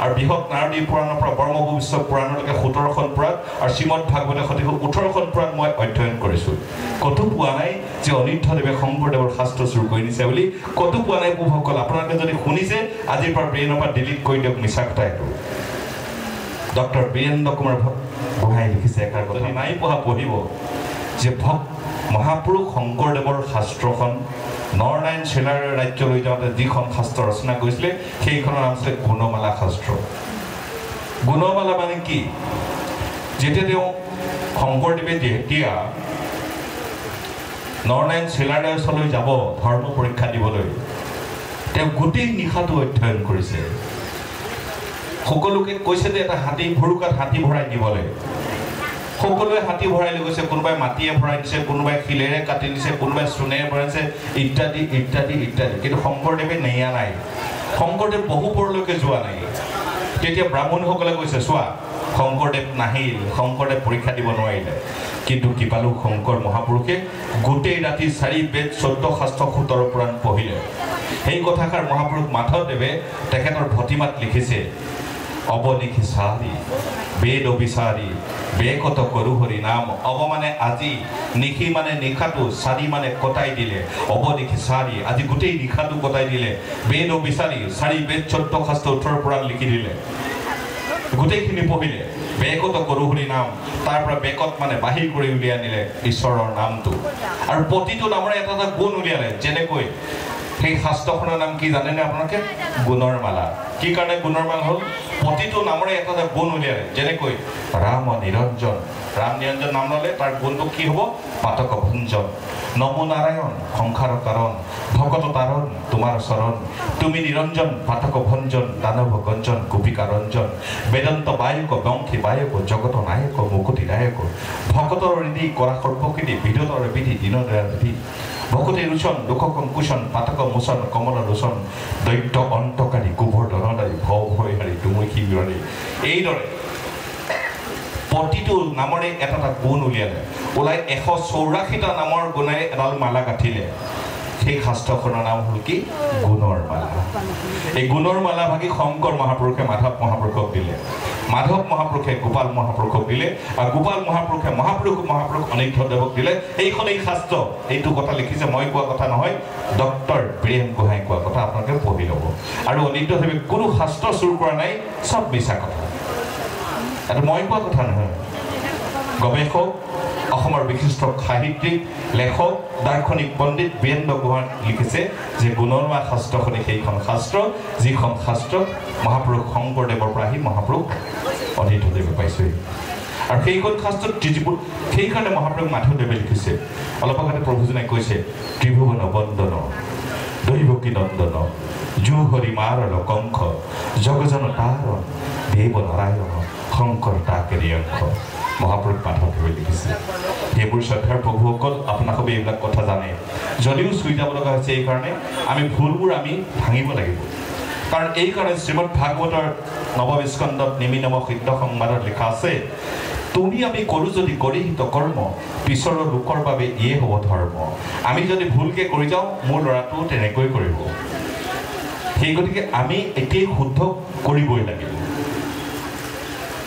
আৰু বৃহৎ নাৰদী পুৰাণৰ পৰা ব্ৰহ্মভূমিষ্য পুৰাণলৈকে 17খন পুৰাণ আৰু শ্ৰীমদ ভাগৱতৰ সৈতে 18খন পুৰাণ মই অধ্যয়ন কৰিছোঁ কতো পোৱা নাই যে অনিৰুদ্ধদেৱে শংকৰদেৱৰ শাস্ত্ৰ চুৰ কৰি নিছে বুলি কতো পোৱা নাই প্ৰভুসকল আপোনালোকে যদি শুনিছে আজিৰ পৰা ব্ৰেইনৰ পৰা ডিলিট কৰি দিয়ক মিছা কথা এইটো ডক্টৰ বীৰেন্দ্ৰ কুমাৰ গোহাঁই লিখিছে এষাৰ কথা নাই পঢ়া পঢ়িব যে মহাপুৰুষ শংকৰদেৱৰ শাস্ত্ৰখন নৰনাৰায়ণ চেলাৰ ৰাজ্যলৈ যাওঁতে যিখন শাস্ত্ৰ ৰচনা কৰিছিলে সেইখনৰ নাম আছিলে গুণমালা শাস্ত্ৰ গুণমালা মানে কি যেতিয়া তেওঁ শংকৰদেৱে যেতিয়া নৰনাৰায়ণ চেলাৰৰ ওচৰলৈ যাব ধৰ্ম পৰীক্ষা দিবলৈ তেওঁ গোটেই নিশাটো অধ্যয়ন কৰিছে সকলোকে কৈছে যে এটা হাতী ভৰুকাত হাতী ভৰাই দিবলৈ সকলোৱে হাতী ভৰাই লৈ গৈছে কোনোবাই মাটিয়ে ভৰাই দিছে কোনোবাই শিলেৰে কাটি দিছে কোনোবাই চোনেৰে ভৰাইছে ইত্যাদি ইত্যাদি ইত্যাদি কিন্তু শংকৰদেৱে নেয়া নাই শংকৰদেৱ বহু পৰলৈকে যোৱা নাই তেতিয়া ব্ৰাহ্মণসকলে কৈছে চোৱা শংকৰদেৱ নাহিল শংকৰদেৱ পৰীক্ষা দিব নোৱাৰিলে কিন্তু কি পালো শংকৰ মহাপুৰুষে গোটেই ৰাতি 4 বেদ 14 শাস্ত্ৰ 17 পুৰাণ পঢ়িলে সেই কথাষাৰ মহাপুৰুষ মাধৱদেৱে তেখেতৰ ভতিমাত লিখিছে অবনিখি সারি বেদ অবিচারি বেকত করু হরি নাম অব মানে আজি নিশি মানে নিশাটো সারি মানে কটাই দিলে অবনিখি সারি আজি গোটেই নিশাটো কটাই দিলে বেদ অবিচারি সারি বেদ 14 শাস্ত্ৰ 18 পুৰাণ লিখি দিলে গোটেইখিনি পঢ়িলে বেকত কৰু হৰি নাম তাৰ পৰা বেকত মানে বাহিৰ কৰি উলিয়াই আনিলে ঈশ্বৰৰ নামটো আৰু প্ৰতিটো নামৰে এটা এটা গুণ উলিয়ালে যেনেকৈ সেই শাস্ত্ৰখনৰ নাম কি জানেনে আপোনালোকে গুণৰ মালা কি কাৰণে গুণৰ মালা হ'ল প্ৰতিটো নামৰে এটা এটা গুণ উলিয়ালে যেনেকৈ ৰাম নিৰঞ্জন নাম ল'লে তাৰ গুণটো কি হ'ব পাতক ভঞ্জন নমো নাৰায়ণ সংসাৰ কাৰণ ভকত তাৰণ তোমাৰ চৰণ তুমি নিৰঞ্জন পাতক ভঞ্জন দানৱ গঞ্জন গোপিকা ৰঞ্জন বেদান্ত বায়ক বংশী বায়ক জগত নায়ক মুকুতি নায়ক ভকতৰ হৃদি কৰা সৰ্বকৃতি বিদতৰ বিধি দিনদয়া বিধি ভকতি ৰুচন দুখ কংকুশন পাতক মোচন কমল ৰোচন দৈত্য অন্তকাৰী কুভৰ দনদাৰী ভৱ ভয় হাৰি তুমুখী বিৰণী এইদৰে প্ৰতিটো নামৰে এটা এটা গুণ উলিয়ালে ওলাই 184টা নামৰ গুণেৰে এডাল মালা গাঁঠিলে সেই শাস্ত্ৰখনৰ নাম হ'ল কি গুণৰ মালা এই গুণৰ মালা ভাগি শংকৰ মহাপুৰুষে মাধৱ মহাপুৰুষক দিলে মাধৱ মহাপুৰুষে গোপাল মহাপুৰুষক দিলে আৰু গোপাল মহাপুৰুষে মহাপুৰুষ অনিৰুদ্ধদেৱক দিলে এইখন এই শাস্ত্ৰ এইটো কথা লিখিছে মই কোৱা কথা নহয় ডক্টৰ বীৰেন গোহাঁই কোৱা কথা আপোনালোকে পঢ়ি ল'ব আৰু অনিৰুদ্ধদেৱে কোনো শাস্ত্ৰ চুৰ কৰা নাই সব মিছা কথা এটা মই কোৱা কথা নহয় গৱেষক অসমৰ বিশিষ্ট সাহিত্যিক লেখক দাৰ্শনিক পণ্ডিত বীৰেন্দ্ৰ গোহাঁই লিখিছে যে গুণৰ মালা শাস্ত্ৰখনে সেইখন শাস্ত্ৰ যিখন শাস্ত্ৰ মহাপুৰুষ শংকৰদেৱৰ পৰা আহি মহাপুৰুষ অনিৰুদ্ধদেৱে পাইছে আৰু সেইখন শাস্ত্ৰত সেইকাৰণে মহাপুৰুষ মাধৱদেৱে লিখিছে অলপ আগতে প্ৰভুজনে কৈছে ত্ৰিভুৱন বন্দন দৈৱকী নন্দন জু হৰি মাৰল কংখ জগজন তাৰণ দেৱ নাৰায়ণ শংকৰ তাকেৰি অংশ মহাপুৰুষ মাধৱদেৱে লিখিছে সেইবোৰ শ্ৰদ্ধাৰ প্ৰভুসকল আপোনালোকে এইবিলাক কথা জানে যদিও চুই যাব লগা হৈছে এইকাৰণে আমি ভুলবোৰ আমি ভাঙিব লাগিব কাৰণ এইকাৰণে শ্ৰীমদ ভাগৱতৰ নৱম স্কন্ধত নিমিনম সিদ্ধ সংবাদত লিখা আছে তুমি আমি কৰোঁ যদি কৰিহিত কৰ্ম পিছৰৰ লোকৰ বাবে ইয়ে হ'ব ধৰ্ম আমি যদি ভুলকৈ কৰি যাওঁ মোৰ ল'ৰাটো তেনেকৈ কৰিব সেই গতিকে আমি এতিয়াই শুদ্ধ কৰিবই লাগিব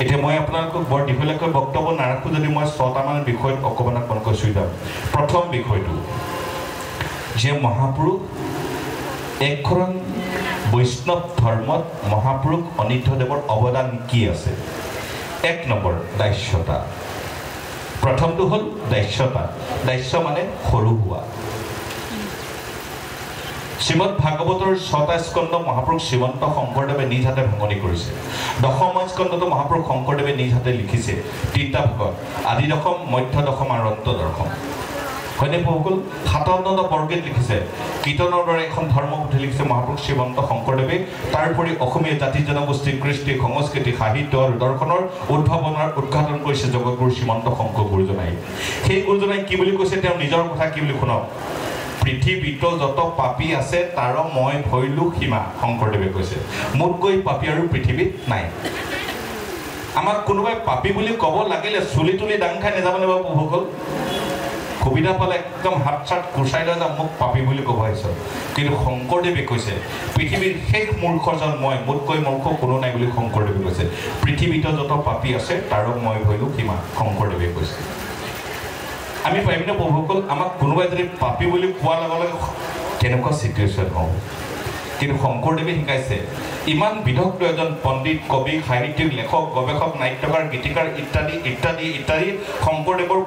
এতিয়া মই আপোনালোকক বৰ দীঘলীয়াকৈ বক্তব্য নাৰাখোঁ যদি মই 6টামান বিষয়ত অকণমান আপোনালোকক চুই যাম প্ৰথম বিষয়টো যে মহাপুৰুষ একশৰণ বৈষ্ণৱ ধৰ্মত মহাপুৰুষ অনিৰুদ্ধদেৱৰ অৱদান কি আছে 1 নম্বৰ দাস্যতা প্ৰথমটো হ'ল দাস্যতা দাস্য মানে সৰু হোৱা শ্ৰীমদ ভাগৱতৰ 6টা স্কন্ধ মহাপুৰুষ শ্ৰীমন্ত শংকৰদেৱে নিজ হাতে ভাঙনি কৰিছে দশম স্কন্ধটো মহাপুৰুষ শংকৰদেৱে নিজ হাতে লিখিছে 3টা ভাগত আদি দশম মধ্য দশম আৰু অন্ত দশম হয়নে বহুকল 57টা বৰ্গীত লিখিছে কীৰ্তনৰ দৰে এখন ধৰ্মপুথি লিখিছে মহাপুৰুষ শ্ৰীমন্ত শংকৰদেৱে তাৰোপৰি অসমীয়া জাতি জনগোষ্ঠী কৃষ্টি সংস্কৃতি সাহিত্য আৰু দৰ্শনৰ উদ্ভাৱনৰ উদ্ঘাটন কৰিছে জগতগুৰু শ্ৰীমন্ত শংকৰ গুৰুজনাই সেই গুৰুজনাই কি বুলি কৈছে তেওঁ নিজৰ কথা কি বুলি শুনক পৃথিৱীত যত পাপী আছে তাৰ মই ভৈলু সীমা শংকৰদেৱে কৈছে মোতকৈ পাপী আৰু পৃথিৱীত নাই আমাক কোনোবাই পাপী বুলি ক'ব লাগিলে চুলি তুলি দাং খাই নাযাবনে বাৰু প্ৰভুসকল সুবিধা পালে একদম হাত চাত কুচাই লৈ যাম মোক পাপী বুলি ক'ব আহিছ কিন্তু শংকৰদেৱে কৈছে পৃথিৱীৰ শেষ মূৰ্খজন মই মোতকৈ মূৰ্খ কোনো নাই বুলি শংকৰদেৱে কৈছে পৃথিৱীত যত পাপী আছে তাৰ মই ভৈলু সীমা শংকৰদেৱে কৈছে আমি পাৰিমনে প্ৰভুসকল আমাক কোনোবাই যদি পাপী বুলি কোৱাৰ লগে লগে কেনেকুৱা চিটুৱেশ্যন হওঁ কিন্তু শংকৰদেৱে শিকাইছে ইমান বিদগ্ধ এজন পণ্ডিত কবি সাহিত্যিক লেখক গৱেষক নাট্যকাৰ গীতিকাৰ ইত্যাদি ইত্যাদি ইত্যাদি শংকৰদেৱৰ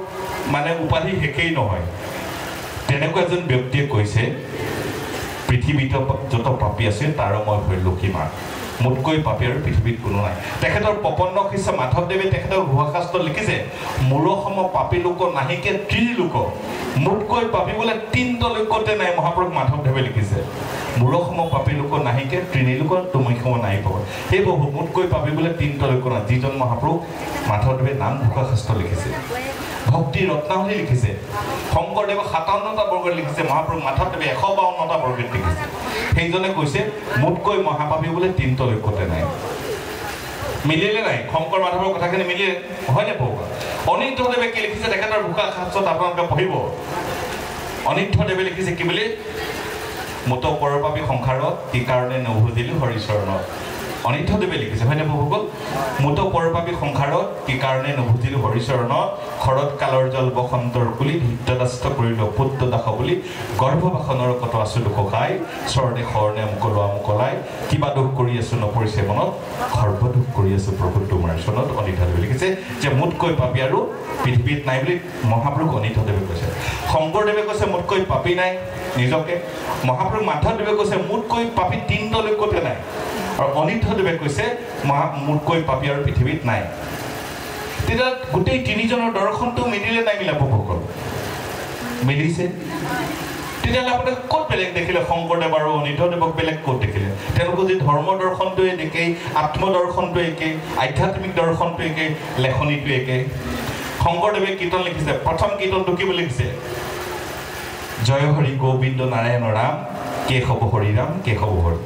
মানে উপাধি শেষেই নহয় তেনেকুৱা এজন ব্যক্তিয়ে কৈছে পৃথিৱীত যত পাপী আছে তাৰ মই ভৈলু সীমা মোতকৈ পাপী আৰু পৃথিৱীত কোনো নাই তেখেতৰ প্ৰপন্ন শিষ্য মাধৱদেৱে তেখেতৰ গুহাশাস্ত্ৰত লিখিছে মোৰ সম পাপী লোক নাহিকে ত্ৰিলোক মোতকৈ পাপী বোলে 3টা লোকতে নাই মহাপুৰুষ মাধৱদেৱে লিখিছে মোৰ সম পাপী লোক নাহিকে ত্ৰিলোক তুমি সম নাই পাব সেই বহু মোতকৈ পাপী বোলে 3টা লোক নাই যিজন মহাপুৰুষ মাধৱদেৱে নাম গুহাশাস্ত্ৰ লিখিছে ভক্তি ৰত্নাৱলী লিখিছে শংকৰদেৱে 57টা বৰ্গত লিখিছে মহাপুৰুষ মাধৱদেৱে 152টা বৰ্গত লিখিছে সেইজনে কৈছে মোতকৈ মহাপাপী বোলে 3টা লোকতে নাই মিলিলে নাই শংকৰ মাধৱৰ কথাখিনি মিলিলে হয়নে প্ৰভু অনিৰুদ্ধদেৱে কি লিখিছে তেখেতৰ গুহাশাস্ত্ৰত আপোনালোকে পঢ়িব অনিৰুদ্ধদেৱে লিখিছে কি বুলি মোত পৰপাপী সংসাৰত কি কাৰণে নুবুজিলো হৰিচৰণত অনিৰুদ্ধদেৱে লিখিছে হয়নে প্ৰভুসকল মুত পৰপাপী সংসাৰত কি কাৰণে নুবুজিলো হৰিচৰণত খৰত কালৰ জল বসন্তৰ কুলি হিতদাস্ত কৰিল পুত্ৰ দাস বুলি গৰ্ভবাসনৰ কত আছো দুখ খাই চৰণে শৰণে মুকলোৱা মুকলাই কিবা দুখ কৰি আছো নপৰিছে মনত সৰ্বদুখ কৰি আছো প্ৰভু তোমাৰ চৰণত অনিৰুদ্ধদেৱে লিখিছে যে মোতকৈ পাপী আৰু পৃথিৱীত নাই বুলি মহাপুৰুষ অনিৰুদ্ধদেৱে কৈছে শংকৰদেৱে কৈছে মোতকৈ পাপী নাই নিজকে মহাপুৰুষ মাধৱদেৱে কৈছে মোতকৈ পাপী তিনিটা লোকতে নাই আৰু অনিৰুদ্ধদেৱে কৈছে মোতকৈ পাপী আৰু পৃথিৱীত নাই তেতিয়া গোটেই তিনিজনৰ দৰ্শনটো মিলিলে নাই মিলা প্ৰভুসকল মিলিছে তেতিয়াহ'লে আপুনি ক'ত বেলেগ দেখিলে শংকৰদেৱ আৰু অনিৰুদ্ধদেৱক বেলেগ ক'ত দেখিলে তেওঁলোকৰ যি ধৰ্ম দৰ্শনটো একেই আত্মদৰ্শনটো একেই আধ্যাত্মিক দৰ্শনটো একেই লেখনিটো একেই শংকৰদেৱে কীৰ্তন লিখিছে প্ৰথম কীৰ্তনটো কি বুলি লিখিছে জয় হৰি গোবিন্দ নাৰায়ণ ৰাম কেশৱ হৰি ৰাম কেশৱ হৰি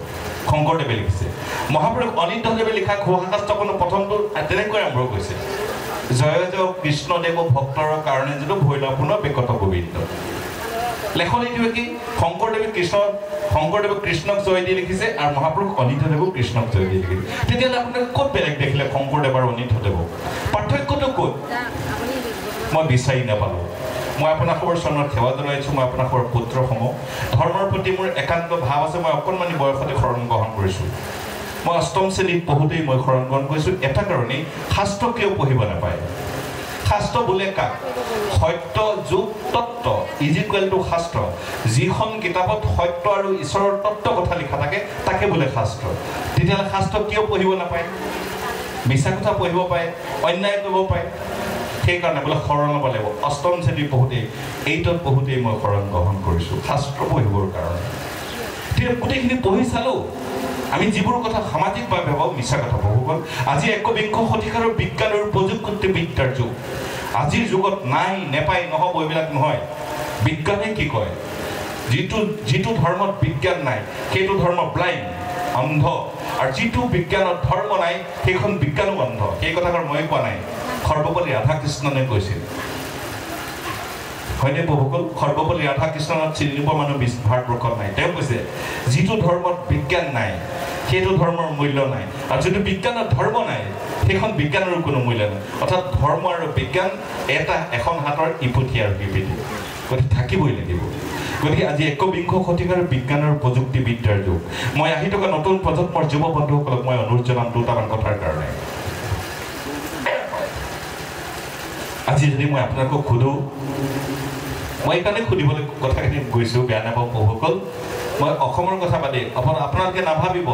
শংকৰদেৱে লিখিছে মহাপুৰুষ অনিৰুদ্ধদেৱে লিখা ঘোষাশাস্ত্ৰখনো প্ৰথমটো তেনেকৈ আৰম্ভ কৰিছে জয় জয় কৃষ্ণদেৱ ভক্তৰ কাৰণে যিটো ভৈৰৱপূৰ্ণ বেকত গোবিন্দ লেখনিটোৱে কি শংকৰদেৱে কৃষ্ণক জয় দি লিখিছে আৰু মহাপুৰুষ অনিৰুদ্ধদেৱক কৃষ্ণক জয় দি লিখিছে তেতিয়াহ'লে আপোনালোকে ক'ত বেলেগ দেখিলে শংকৰদেৱ আৰু অনিৰুদ্ধদেৱক পাৰ্থক্যটো ক'ত মই বিচাৰি নাপালোঁ মই আপোনালোকৰ চৰণত সেৱা জনাইছোঁ মই আপোনালোকৰ পুত্ৰসমূহ ধৰ্মৰ প্ৰতি মোৰ একান্ত ভাৱ আছে মই অকণমানি বয়সতে শৰণ গ্ৰহণ কৰিছোঁ মই অষ্টম শ্ৰেণীত পঢ়োঁতেই মই শৰণ গ্ৰহণ কৰিছোঁ এটা কাৰণেই শাস্ত্ৰ কিয় পঢ়িব নাপায় শাস্ত্ৰ বোলে কাক সত্য যুগ তত্ত্ব ইজিকুৱেল টু শাস্ত্ৰ যিখন কিতাপত সত্য আৰু ঈশ্বৰৰ তত্ত্ব কথা লিখা থাকে তাকে বোলে শাস্ত্ৰ তেতিয়াহ'লে শাস্ত্ৰ কিয় পঢ়িব নাপায় মিছা কথা পঢ়িব পাৰে অন্যায় কৰিব পাৰে সেইকাৰণে বোলে শৰণ ল'ব লাগিব অষ্টম শ্ৰেণী পঢ়োঁতেই এইটত পঢ়োঁতেই মই শৰণ গ্ৰহণ কৰিছোঁ শাস্ত্ৰ পঢ়িবৰ কাৰণে তেতিয়া গোটেইখিনি পঢ়ি চালোঁ আমি যিবোৰ কথা সামাজিকভাৱে ভাবোঁ মিছা কথা বহু আজি একবিংশ শতিকাৰ বিজ্ঞান আৰু প্ৰযুক্তিবিদ্যাৰ যুগ আজিৰ যুগত নাই নেপায় নহ'ব এইবিলাক নহয় বিজ্ঞানে কি কয় যিটো ধৰ্মত বিজ্ঞান নাই সেইটো ধৰ্ম ব্লাইণ্ড অন্ধ আৰু যিটো বিজ্ঞানত ধৰ্ম নাই সেইখন বিজ্ঞানো অন্ধ সেই কথাষাৰ মই কোৱা নাই সৰ্বপল্লী ৰাধাকৃষ্ণনে কৈছিল হয়নে বহুসকল সৰ্বপল্লী ৰাধাকৃষ্ণনত চিনি নোপোৱা মানুহ ভাৰতবৰ্ষত নাই তেওঁ কৈছে যিটো ধৰ্মত বিজ্ঞান নাই সেইটো ধৰ্মৰ মূল্য নাই আৰু যিটো বিজ্ঞানত ধৰ্ম নাই সেইখন বিজ্ঞানৰো কোনো মূল্য নাই অৰ্থাৎ ধৰ্ম আৰু বিজ্ঞান এখন হাতৰ ইপুঠি আৰু বিপৰীত গতিকে থাকিবই লাগিব গতিকে আজি একবিংশ শতিকাৰ বিজ্ঞান আৰু প্ৰযুক্তিবিদ্যাৰ যুগ মই আহি থকা নতুন প্ৰজন্মৰ যুৱ বন্ধুসকলক মই অনুৰোধ জনাম দুটামান কথাৰ কাৰণে আজি যদি মই আপোনালোকক সোধোঁ মই এইকাৰণে সুধিবলৈ কথাখিনি গৈছোঁ বেয়া নাপাওঁ বহুসকল মই অসমৰ কথা বাদেই আপোনালোকে নাভাবিব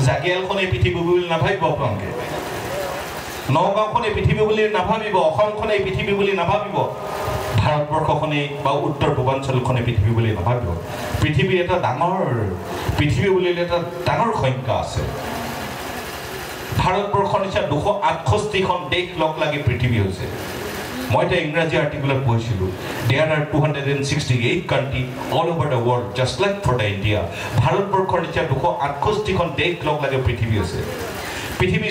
জাগিয়ালখন এই পৃথিৱী বুলি নাভাবিব আপোনালোকে নগাঁওখন এই পৃথিৱী বুলি নাভাবিব অসমখন এই পৃথিৱী বুলি নাভাবিব ভাৰতবৰ্ষখনেই বা উত্তৰ পূৰ্বাঞ্চলখনেই পৃথিৱী বুলি নাভাবিব পৃথিৱীৰ এটা ডাঙৰ পৃথিৱী বুলিলে এটা ডাঙৰ সংখ্যা আছে ভাৰতবৰ্ষৰ নিচিনা 268খন দেশ লগ লাগি পৃথিৱী হৈছে মই এটা ইংৰাজী আৰ্টিকলত পঢ়িছিলোঁ there are 268 country all over the world just like for the India ভাৰতবৰ্ষৰ নিচিনা 268খন দেশ লগ লাগে পৃথিৱী আছে পৃথিৱী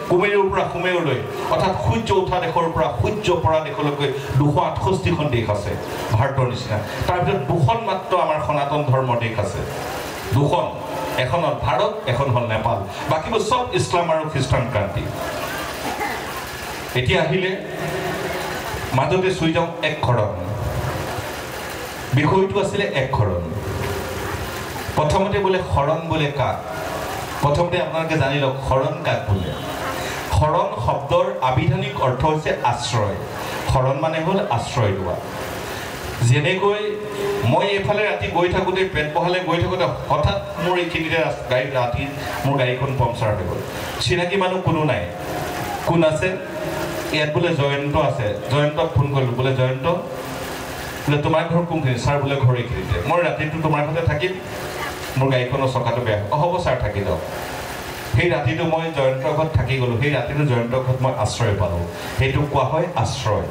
কুমেৰুৰ পৰা সুমেৰুলৈ অৰ্থাৎ সূৰ্য উঠা দেশৰ পৰা সূৰ্য পৰা দেশলৈকে 268খন দেশ আছে ভাৰতৰ নিচিনা তাৰ ভিতৰত 2খন মাত্ৰ আমাৰ সনাতন ধৰ্মৰ দেশ আছে 2খন এখন হ'ল ভাৰত এখন হ'ল নেপাল বাকীবোৰ চব ইছলাম আৰু খ্ৰীষ্টান ক্ৰান্তি এতিয়া আহিলে মাজতে চুই যাওঁ এক খৰণ বিষয়টো আছিলে এক খৰণ প্ৰথমতে বোলে শৰণ বোলে কাক প্ৰথমতে আপোনালোকে জানি লওক শৰণ কাক বোলে শৰণ শব্দৰ আবিধানিক অৰ্থ হৈছে আশ্ৰয় শৰণ মানে হ'ল আশ্ৰয় লোৱা যেনেকৈ মই এইফালে ৰাতি গৈ থাকোঁতে পেট বহালে গৈ থাকোঁতে হঠাৎ মোৰ এইখিনিতে ৰাতি মোৰ গাড়ীখন পামচাৰ হৈ গ'ল চিনাকি মানুহ কোনো নাই কোন আছে ইয়াত বোলে জয়ন্ত আছে জয়ন্তক ফোন কৰিলোঁ বোলে জয়ন্ত বোলে তোমাৰ ঘৰ কোনখিনি ছাৰ বোলে ঘৰ এইখিনিতে মই ৰাতিটো তোমাৰ ঘৰতে থাকিম মোৰ গাড়ীখনৰ চকাটো বেয়া হ'ব ছাৰ থাকি যাওক সেই ৰাতিটো মই জয়ন্তৰ ঘৰত থাকি গ'লোঁ সেই ৰাতিটো জয়ন্তৰ ঘৰত মই আশ্ৰয় পালোঁ সেইটো কোৱা হয় আশ্ৰয়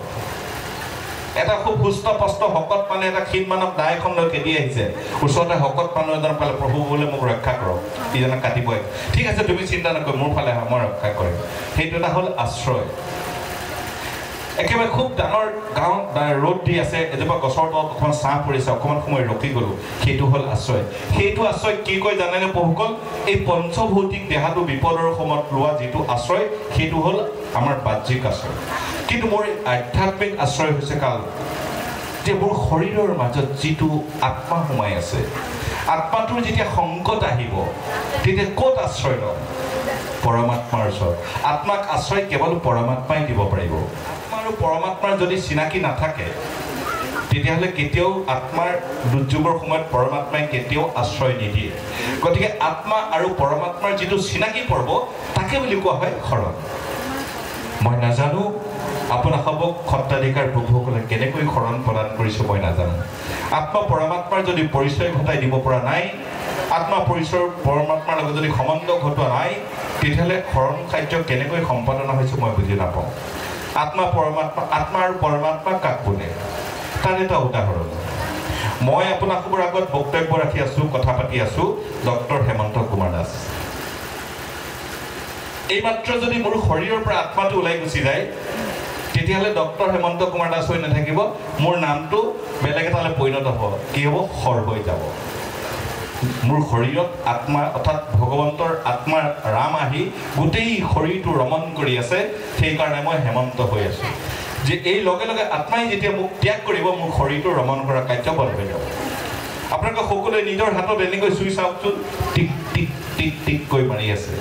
এটা খুব সুস্থ পষ্ট শকত মানে এটা ক্ষীণ মানৱ দাই এখন লৈ খেদি আহিছে ওচৰতে শকত মানুহ এজন পালে প্ৰভু বোলে মোক ৰক্ষা কৰক ইজনক কাটিবই ঠিক আছে তুমি চিন্তা নকৰি মোৰ ফালে আহা মই ৰক্ষা কৰিম সেইটো এটা হ'ল আশ্ৰয় একেবাৰে খুব ডাঙৰ গাঁৱত ৰ'দ দি আছে, এজোপা গছৰ তলত অকণমান ছাঁ পৰিছে, অকণমান সময় ৰখি গ'লোঁ, সেইটো হ'ল আশ্ৰয়। সেইটো আশ্ৰয় কি কয় জানেনে প্ৰভুসকল? এই পঞ্চভৌতিক দেহাটো বিপদৰ সময়ত লোৱা যিটো আশ্ৰয়, সেইটো হ'ল আমাৰ বাহ্যিক আশ্ৰয়। কিন্তু মোৰ আধ্যাত্মিক আশ্ৰয় হৈছে কাল যে মোৰ শৰীৰৰ মাজত যিটো আত্মা সোমাই আছে, আত্মাটোৰ যেতিয়া সংকট আহিব তেতিয়া ক'ত আশ্ৰয় ল'ম? পৰমাত্মাৰ ওচৰত। আত্মাক আশ্ৰয় কেৱল পৰমাত্মাই দিব পাৰিব। আত্মা আৰু পৰমাত্মাৰ যদি চিনাকি নাথাকে তেতিয়াহ'লে কেতিয়াও আত্মাৰ দুৰ্যোগৰ সময়ত পৰমাত্মাই কেতিয়াও আশ্ৰয় নিদিয়ে। গতিকে আত্মা আৰু পৰমাত্মাৰ যিটো চিনাকি পৰ্ব, তাকে বুলি কোৱা হয় শৰণ। মই নাজানো আপোনালোকক সত্ৰাধিকাৰ প্ৰভুসকলে কেনেকৈ শৰণ প্ৰদান কৰিছে, মই নাজানো। আত্মা পৰমাত্মাৰ যদি পৰিচয় ঘটাই দিব পৰা নাই, আত্মা পৰিচয় পৰমাত্মাৰ লগত যদি সম্বন্ধ ঘটোৱা নাই, তেতিয়াহ'লে শৰণ কাৰ্য কেনেকৈ সম্পাদনা হৈছে মই বুজি নাপাওঁ। আত্মা আৰু পৰমাত্মা কাক বোলে? তাৰ এটা উদাহৰণ মই আপোনালোকৰ আগত বক্তব্য ৰাখি আছোঁ, কথা পাতি আছোঁ, ডক্টৰ হেমন্ত কুমাৰ দাস। এইমাত্ৰ যদি মোৰ শৰীৰৰ পৰা আত্মাটো ওলাই গুচি যায়, তেতিয়াহ'লে ডক্টৰ হেমন্ত কুমাৰ দাস হৈ নাথাকিব, মোৰ নামটো বেলেগ এটালৈ পৰিণত হ'ব। কি হ'ব? শৰ হৈ যাব। মোৰ শৰীৰত আত্মা অৰ্থাৎ ভগৱন্তৰ আত্মাৰ ৰাম আহি গোটেই শৰীৰটো ৰমণ কৰি আছে, সেইকাৰণে মই হেমন্ত হৈ আছোঁ। যে এই লগে লগে আত্মাই যেতিয়া মোক ত্যাগ কৰিব, মোৰ শৰীৰটো ৰমণ কৰা কাৰ্য বন্ধ হৈ যাব। আপোনালোকে সকলোৱে নিজৰ হাতত এনেকৈ চুই চাওকচোন, টিক টিক টিক টিককৈ মাৰি আছে।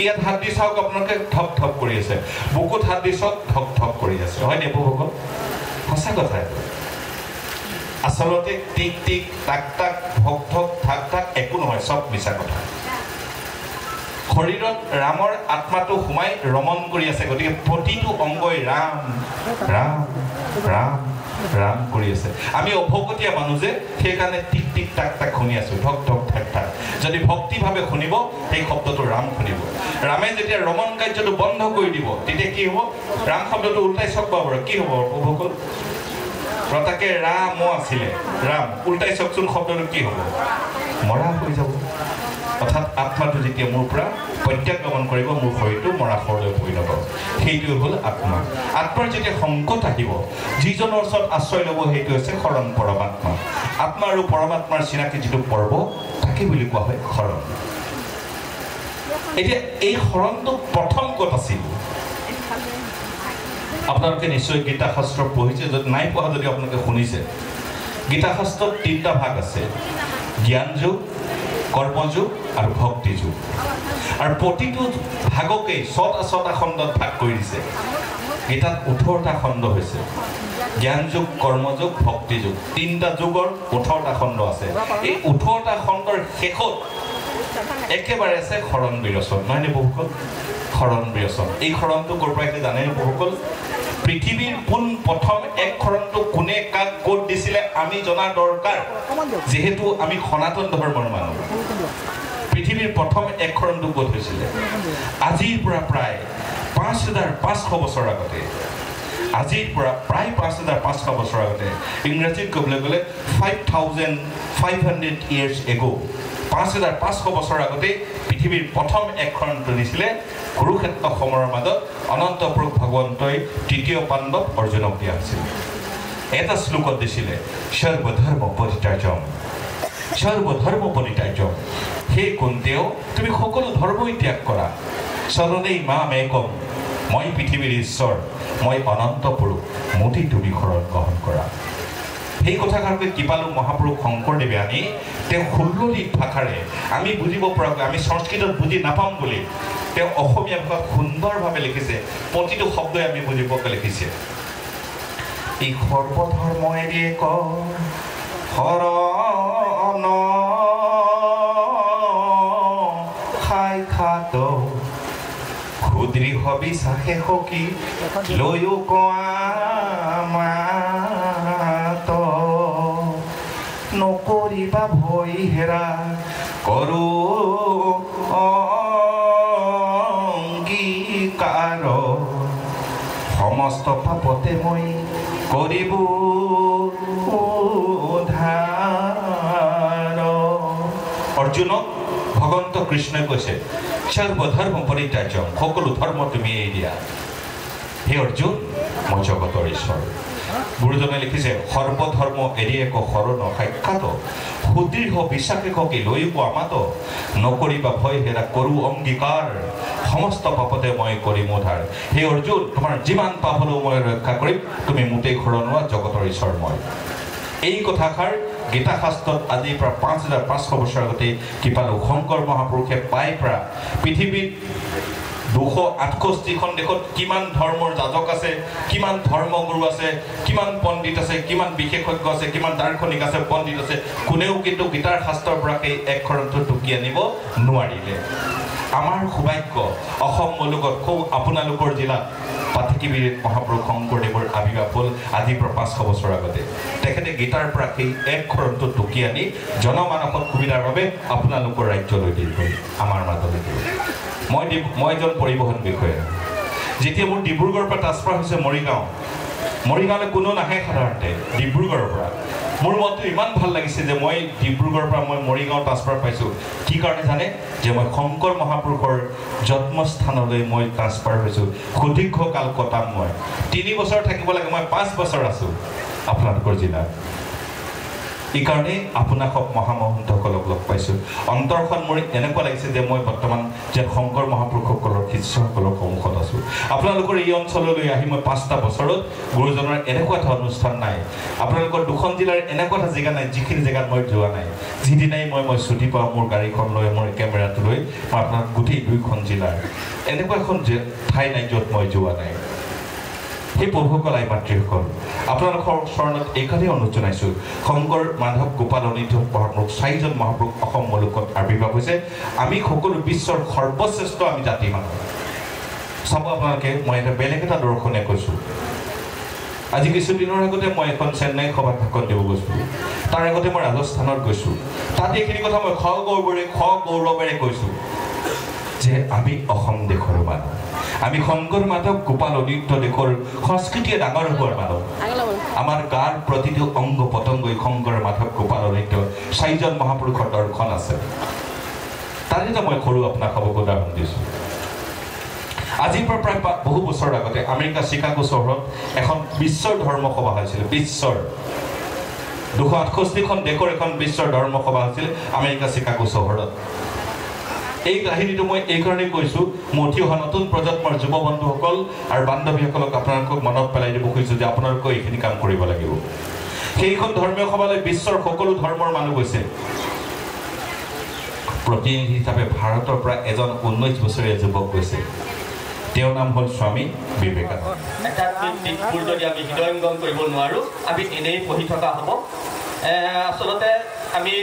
ইয়াত হাত দি চাওক, আপোনালোকে ঠপ ঠপ কৰি আছে। বুকুত হাত দি চাওক, ঠপ ঠপ কৰি আছে। হয়নে প্ৰভুসকল? সঁচা কথা। আচলতে টিক টিক টাক টাক ভক ভক থাক থাক একো নহয়, চব মিছা কথা। শৰীৰত ৰামৰ আত্মাটো সোমাই ৰমণ কৰি আছে, গতিকে প্ৰতিটো অংগই ৰাম ৰাম ৰাম ৰাম কৰি আছে। আমি অভকতীয়া মানুহ যে, সেইকাৰণে টিক টিক টাক টাক শুনি আছো, ঠক ঠক থাক থাক। যদি ভক্তিভাৱে শুনিব, সেই শব্দটো ৰাম শুনিব। ৰামে যেতিয়া ৰমণ কাৰ্যটো বন্ধ কৰি দিব, তেতিয়া কি হ'ব? ৰাম শব্দটো উল্টাই চাওক বাৰু, কি হ'ব প্ৰভুসকল? ৰতাকে ৰাম আছিলে, ৰাম উল্টাই চাওকচোন, শব্দটো কি হ'ব? মৰা হৈ যাব। অৰ্থাৎ আত্মাটো যেতিয়া মোৰ পৰা প্ৰত্যাগমন কৰিব, মোৰ শৰীৰটো মৰা শৰলৈ পৰিণত হ'ব। সেইটোৱে হ'ল আত্মা। আত্মাৰ যেতিয়া সংকট আহিব, যিজনৰ ওচৰত আশ্ৰয় ল'ব, সেইটো হৈছে শৰণ পৰমাত্মা। আত্মা আৰু পৰমাত্মাৰ চিনাকি যিটো পৰ্ব, তাকে বুলি কোৱা হয় শৰণ। এতিয়া এই শৰণটো প্ৰথম ক'ত আছিল? আপোনালোকে নিশ্চয় গীতা শাস্ত্ৰ পঢ়িছে, যদি নাই পঢ়া যদি আপোনালোকে শুনিছে। গীতা শাস্ত্ৰত 3টা ভাগ আছে: জ্ঞান যুগ, কৰ্মযুগ আৰু ভক্তি যুগ। আৰু প্ৰতিটো ভাগকেই 6টা খণ্ডত ভাগ কৰি দিছে। গীতাত 18টা খণ্ড হৈছে। জ্ঞান যুগ, কৰ্মযুগ, ভক্তি যুগ, 3টা যুগৰ 18টা খণ্ড আছে। এই 18টা খণ্ডৰ শেষত একেবাৰে আছে শৰণ বিৰচন। নহয়নে বহুসকল? শৰণ বিৰচন। এই শৰণটো ক'ৰ পৰা আহিছে জানেনে বহুসকল? পৃথিৱীৰ পোন প্ৰথম এক শৰণটো কোনে কাক ক'ত দিছিলে আমি জনা দৰকাৰ, যিহেতু আমি সনাতন ধৰ্মৰ মানুহ। পৃথিৱীৰ প্ৰথম এক শৰণটো ক'ত হৈছিলে? আজিৰ পৰা প্ৰায় 5500 বছৰ আগতে, আজিৰ পৰা প্ৰায় 5500 বছৰ আগতে, ইংৰাজীত ক'বলৈ গ'লে 5500 years ago, 5500 বছৰ আগতে পৃথিৱীৰ প্ৰথম এক শৰণটো দিছিলে কুৰুক্ষেত্ৰ সমৰৰ মাজত অনন্ত পুৰুষ ভগৱন্তই তৃতীয় পাণ্ডৱ অৰ্জুনক দিয়া হৈছিল। এটা শ্লোকত দিছিলে সৰ্বধৰ্ম পৰিত্যাজ্যম, সৰ্বধৰ্ম পৰিত্যাজ্যম। সেই কুন্তেও তুমি সকলো ধৰ্মই ত্যাগ কৰা। শৰণেই মাম একম, মই পৃথিৱীৰ ঈশ্বৰ, মই অনন্ত পুৰুষ, মোতেই তুমি শৰণ গ্ৰহণ কৰা। সেই কথাষাৰকে কৃপালু মহাপুৰুষ শংকৰদেৱে আনি তেওঁ 16 ভাষাৰে আমি বুজিব পৰাকৈ, আমি সংস্কৃতত বুজি নাপাম বুলি তেওঁ অসমীয়া ভাষাত সুন্দৰভাৱে লিখিছে। প্ৰতিটো শব্দই আমি বুজি পোৱাকৈ লিখিছে। এই সৰ্বধৰ্ম এৰি এক শৰণ খাই খাত সুদৃঢ় বিশ্বাসে সখী লৈও কোৱামাত নকৰিবা ভয় হেৰা কৰো অংগীকাৰ, সমস্ত পাপতে মই কৰিব উদ্ধাৰ। অৰ্জুনক ভগৱন্ত কৃষ্ণই কৈছে সৰ্বধৰ্ম পৰিত্যাজ্য, সকলো ধৰ্ম তুমি এৰি দিয়া। হে অৰ্জুন মই জগতৰ ঈশ্বৰ গুৰুজনে লিখিছে সৰ্বধৰ্ম এৰি এক শৰণ সাক্ষাৎ সুদৃঢ় বিশ্বাসেষকে লৈ আমাত নকৰিবা ভয় হেৰা কৰো অংগীকাৰ সমস্ত পাপতে মই কৰিম উদ্ধাৰ হে অৰ্জুন তোমাৰ যিমান পাপ হ'লেও মই ৰক্ষা কৰিম তুমি মোটেই ঘৰণোৱা জগতৰ ঈশ্বৰ মই এই কথাষাৰ গীতা শাস্ত্ৰত আজিৰ পৰা 5500 বছৰ আগতে কৃপালু শংকৰ মহাপুৰুষে পাই পৰা পৃথিৱীত 268খন দেশত কিমান ধৰ্মৰ যাজক আছে কিমান ধৰ্মগুৰু আছে কিমান পণ্ডিত আছে কিমান বিশেষজ্ঞ আছে কিমান দাৰ্শনিক আছে পণ্ডিত আছে কোনেও কিন্তু গীতাৰ শাস্ত্ৰৰ পৰা এই একখৰটো টুকি আনিব নোৱাৰিলে আমাৰ সৌভাগ্য অসম মুলুকত খুব আপোনালোকৰ জিলাত পাতিকিবীৰ মহাপুৰুষ শংকৰদেৱৰ আবিৰ্ভাৱ হ'ল আজিৰ পৰা 500 বছৰ আগতে তেখেতে গীতাৰ পৰা সেই একখৰটো টুকি আনি জনমানসৰ সুবিধাৰ বাবে আপোনালোকৰ ৰাজ্যলৈ দি গ'ল আমাৰ মাজলৈ মই এজন পৰিবহণ বিষয়া যেতিয়া মোৰ ডিব্ৰুগড়ৰ পৰা ট্ৰান্সফাৰ হৈছে মৰিগাঁৱলৈ কোনো নাহে সাধাৰণতে ডিব্ৰুগড়ৰ পৰা মোৰ মনটো ইমান ভাল লাগিছে যে মই ডিব্ৰুগড়ৰ পৰা মই মৰিগাঁও ট্ৰান্সফাৰ পাইছোঁ কি কাৰণে জানে যে মই শংকৰ মহাপুৰুষৰ জন্মস্থানলৈ মই ট্ৰান্সফাৰ হৈছোঁ সুদীৰ্ঘ কাল কটাম মই 3 বছৰ থাকিব লাগে মই 5 বছৰ আছোঁ আপোনালোকৰ জিলাত এই কাৰণে আপোনাক মহামহন্তসকলক লগ পাইছোঁ অন্তৰখন মোৰ এনেকুৱা লাগিছে যে মই বৰ্তমান যে শংকৰ মহাপুৰুষসকলৰ শিষ্যসকলৰ সন্মুখত আছোঁ আপোনালোকৰ এই অঞ্চললৈ আহি মই 5টা বছৰত গুৰুজনৰ এনেকুৱা এটা অনুষ্ঠান নাই আপোনালোকৰ দুখন জিলাৰ এনেকুৱা এটা জেগা নাই যিখিনি জেগাত মই যোৱা নাই যিদিনাই মই ছুটি পাওঁ মোৰ গাড়ীখন লৈ মোৰ কেমেৰাটো লৈ মই আপোনাক গোটেই 2খন জিলাৰ এনেকুৱা এখন ঠাই নাই য'ত মই যোৱা নাই সেই প্ৰভুসকল আই মাতৃসকল আপোনালোকৰ চৰণত এইকাৰণেই অনুৰোধ জনাইছোঁ শংকৰ মাধৱ গোপাল অনিৰুদ্ধ মহাপুৰুষ 4জন মহাপুৰুষ অসম মুলুকত আবিৰ্ভাৱ হৈছে আমি সকলো বিশ্বৰ সৰ্বশ্ৰেষ্ঠ আমি জাতি মানুহ চাব আপোনালোকে মই এটা বেলেগ এটা দৰ্শনে কৈছোঁ আজি কিছুদিনৰ আগতে মই এখন চেন্নাই সভাত ভাষণ দিব গৈছিলোঁ তাৰ আগতে মই ৰাজস্থানত গৈছোঁ তাত এইখিনি কথা মই গৌৰৱেৰে কৈছোঁ যে আমি অসম দেশৰ মানুহ আমি শংকৰ মাধৱ গোপাল অনিৰুদ্ধ দেশৰ সংস্কৃতিয়ে ডাঙৰ হোৱাৰ মানুহ আমাৰ গাৰ প্ৰতিটো অংগ পতংগই শংকৰ মাধৱ গোপাল অনিৰুদ্ধ 4জন মহাপুৰুষৰ দৰ্শন আছে তাৰে এটা মই সৰু আপোনাক উদাহৰণ দিছোঁ আজিৰ পৰা প্ৰায় বহু বছৰ আগতে আমেৰিকা চিকাগো চহৰত এখন বিশ্বৰ ধৰ্ম সভা হৈছিল বিশ্বৰ 268খন দেশৰ এখন বিশ্বৰ ধৰ্ম সভা হৈছিল আমেৰিকা চিকাগো চহৰত এই কাহিনীটো মই এই কাৰণেই কৈছোঁ মোৰ উঠি অহা নতুন প্ৰজন্মৰ যুৱ বন্ধুসকল আৰু বান্ধৱীসকলক আপোনালোকক মনত পেলাই দিব খুজিছোঁ যে আপোনালোকে এইখিনি কাম কৰিব লাগিব সেইখন ধৰ্মীয় সভালৈ বিশ্বৰ সকলো ধৰ্মৰ মানুহ গৈছে প্ৰতিনিধি হিচাপে ভাৰতৰ পৰা এজন 19 বছৰীয়া যুৱক গৈছে তেওঁৰ নাম হ'ল স্বামী বিবেকানন্দ এটা দিশবোৰ যদি আমি হৃদয়ংগম কৰিব নোৱাৰোঁ আমি এনেই পঢ়ি থকা হ'ব আচলতে আমি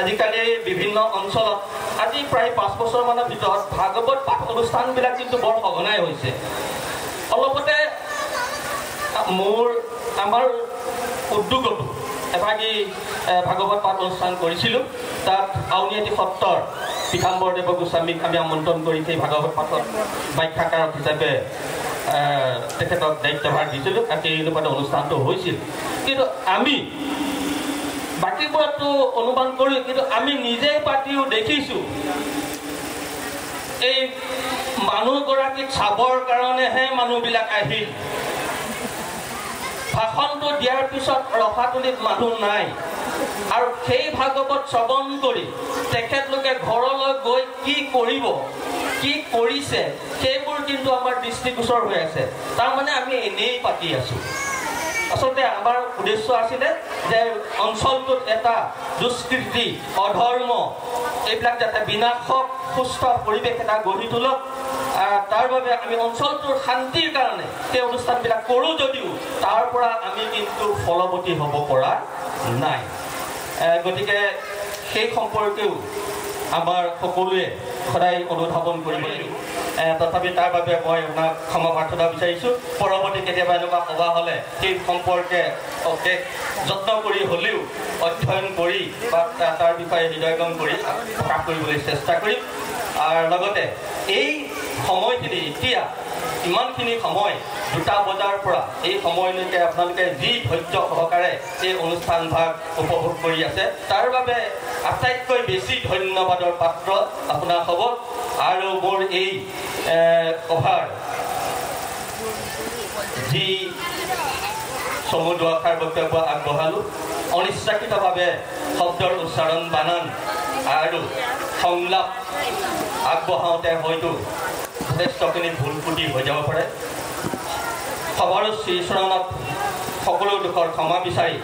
আজিকালি বিভিন্ন অঞ্চলত আজি প্ৰায় 5 বছৰমানৰ ভিতৰত ভাগৱত পাঠ অনুষ্ঠানবিলাক কিন্তু বৰ সঘনাই হৈছে অলপতে আমাৰ উদ্যোগতো এভাগী ভাগৱত পাঠ অনুষ্ঠান কৰিছিলোঁ তাত আউনীআটী সত্ৰৰ পীতাম্বৰদেৱ গোস্বামীক আমি আমন্ত্ৰণ কৰি সেই ভাগৱত পাঠত ব্যাখ্যাকাৰক হিচাপে তেখেতক দায়িত্বভাৰ দিছিলোঁ আৰু সেই অনুপাতে অনুষ্ঠানটো হৈছিল কিন্তু আমি বাকীবোৰতো অনুমান কৰোঁ কিন্তু আমি নিজেই পাতিও দেখিছোঁ এই মানুহগৰাকীক চাবৰ কাৰণেহে মানুহবিলাক আহিল ভাষণটো দিয়াৰ পিছত ৰখাতলিত মানুহ নাই আৰু সেই ভাগৱত শ্ৰৱণ কৰি তেখেতলোকে ঘৰলৈ গৈ কি কৰিব কি কৰিছে সেইবোৰ কিন্তু আমাৰ দৃষ্টিগোচৰ হৈ আছে তাৰমানে আমি এনেই পাতি আছোঁ আচলতে আমাৰ উদ্দেশ্য আছিলে যে অঞ্চলটোত এটা দুষ্কৃতি অধৰ্ম এইবিলাক যাতে বিনাশক সুস্থ পৰিৱেশ এটা গঢ়ি তোলক তাৰ বাবে আমি অঞ্চলটোৰ শান্তিৰ কাৰণে সেই অনুষ্ঠানবিলাক কৰোঁ যদিও তাৰ পৰা আমি কিন্তু ফলৱতী হ'ব পৰা নাই গতিকে সেই সম্পৰ্কেও আমাৰ সকলোৱে সদায় অনুধাৱন কৰিব লাগিব তথাপি তাৰ বাবে মই আপোনাক ক্ষমা প্ৰাৰ্থনা বিচাৰিছোঁ পৰৱৰ্তী কেতিয়াবা এনেকুৱা সভা হ'লে সেই সম্পৰ্কে অশেষ যত্ন কৰি হ'লেও অধ্যয়ন কৰি বা তাৰ বিষয়ে হৃদয়গম কৰি প্ৰকাশ কৰিবলৈ চেষ্টা কৰিম আৰু লগতে এই সময়খিনি এতিয়া ইমানখিনি সময় 2টা বজাৰ পৰা এই সময়লৈকে আপোনালোকে যি ধৈৰ্য সহকাৰে এই অনুষ্ঠানভাগ উপভোগ কৰি আছে তাৰ বাবে আটাইতকৈ বেছি ধন্যবাদৰ পাত্ৰ আপোনাৰ হ'ব আৰু মোৰ এই সভাৰ যি চমু দুআষাৰ বক্তব্য আগবঢ়ালোঁ অনিচ্ছাকৃতভাৱে শব্দৰ উচ্চাৰণ বানান আৰু সংলাপ আগবঢ়াওঁতে হয়তো যথেষ্টখিনি ভুল ত্ৰুটি হৈ যাব পাৰে সবাৰো শ্ৰীচৰণত সকলো দুখৰ ক্ষমা বিচাৰি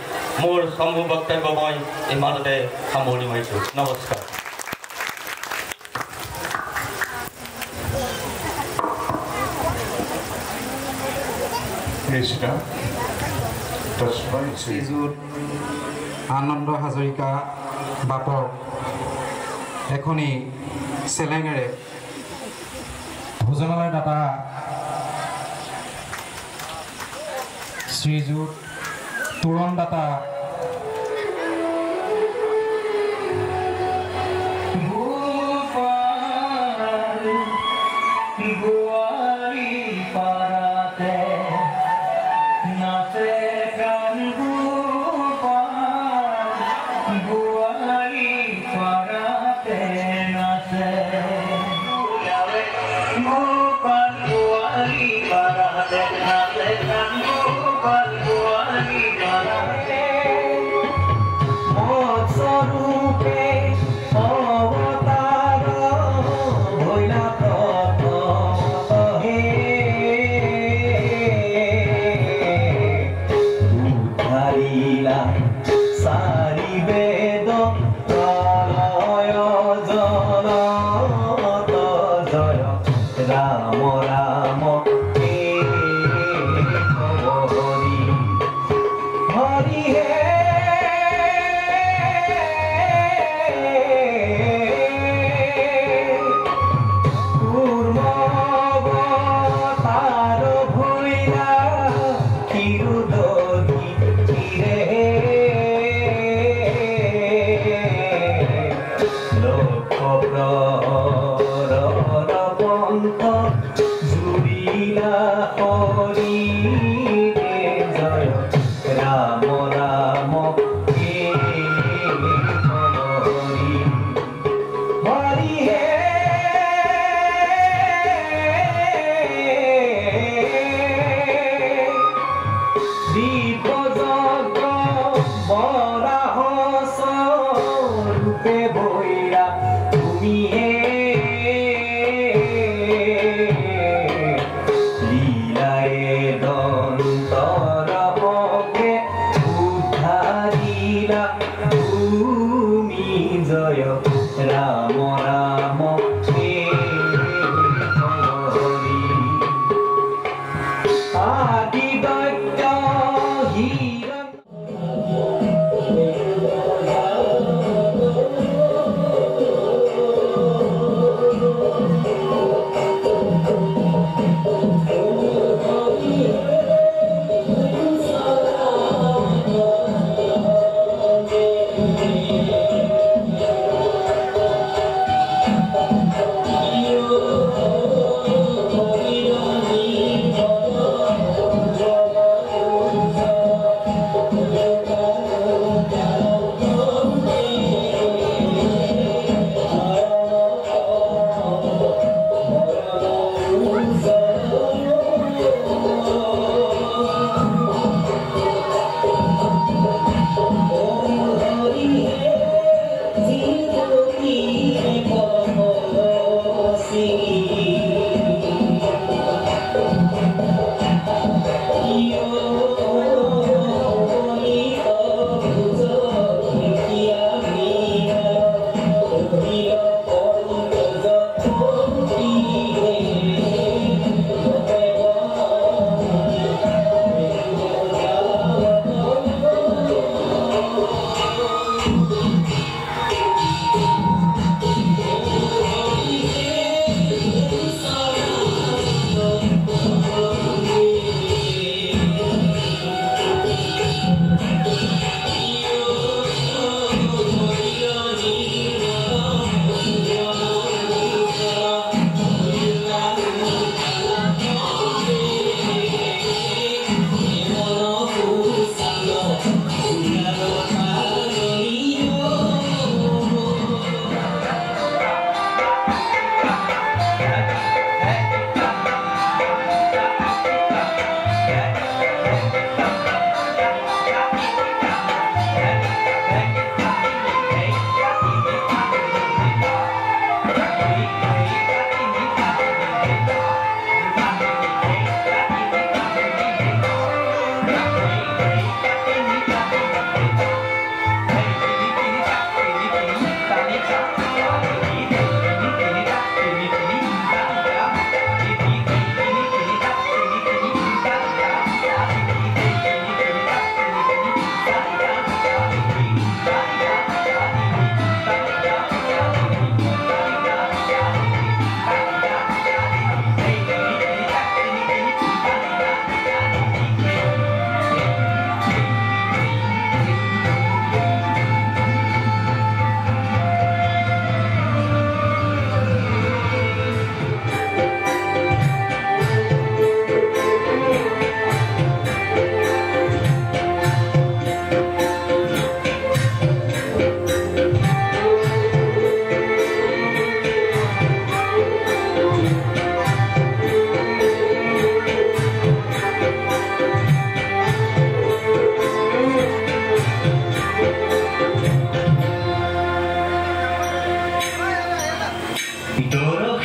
মোৰ চমু বক্তব্য মই ইমানতে সামৰণি মাৰিছোঁ নমস্কাৰ শ্ৰীযুত আনন্দ হাজৰিকা বাপক এখনি চেলেঙেৰে ভোজনালয় দাতা শ্ৰীযুত তোৰণ দাতা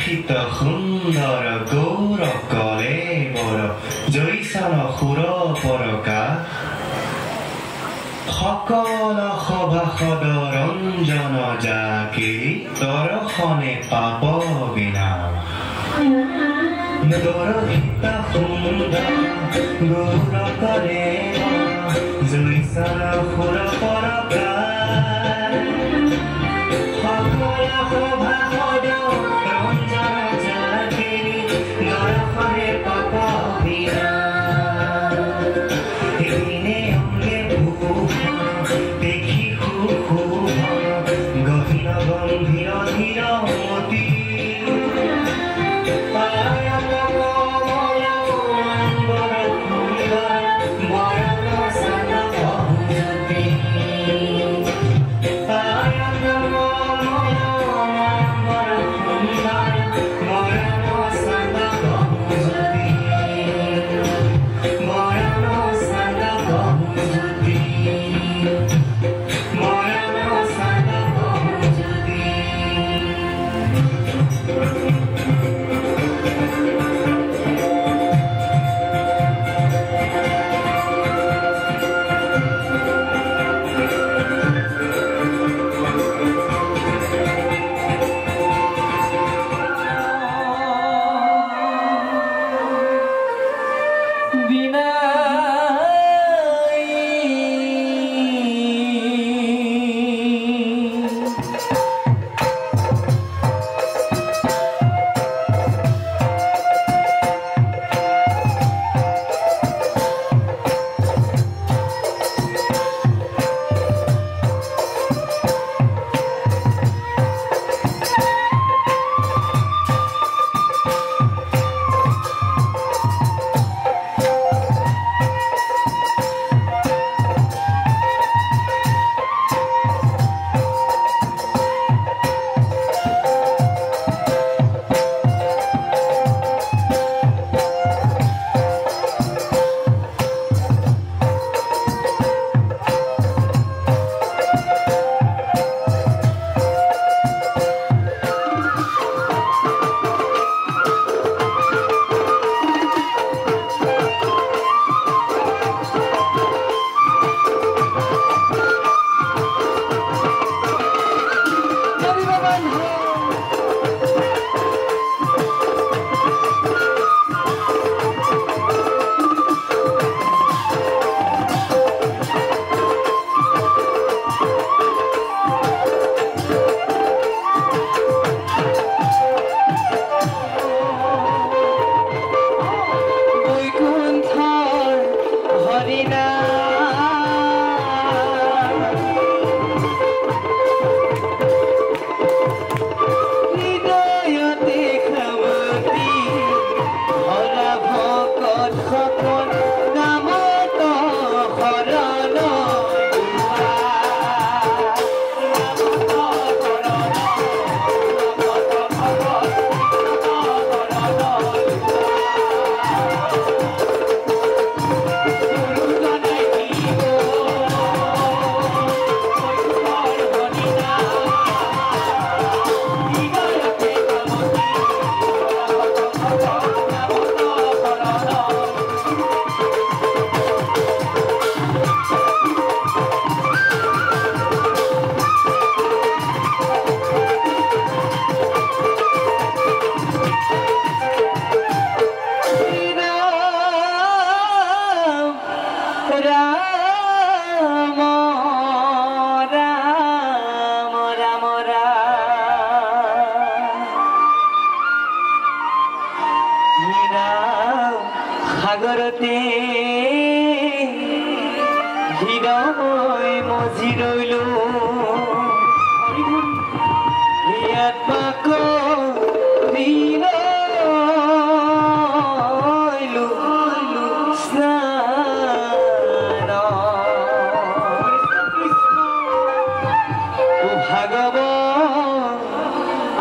দৰক্ষিত সুন্দৰ গৌৰ কলে বৰ জৈচন সুৰ পৰকা সকল সভাসদ ৰঞ্জন জাকি দৰ্শনে পাপ বিনা দৰক্ষিত সুন্দৰ গৌৰ কলে জৈচন সুৰ পৰকা সাগৰতে হৃদয় মজি ৰৈলো ইয়াত পাক ভাগৱ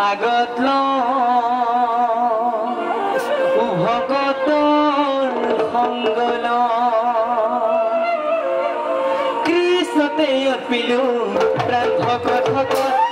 আগত ভগতৰ সংগল কৃষ্ণতে অপিলো প্ৰাণ ভকত ভকত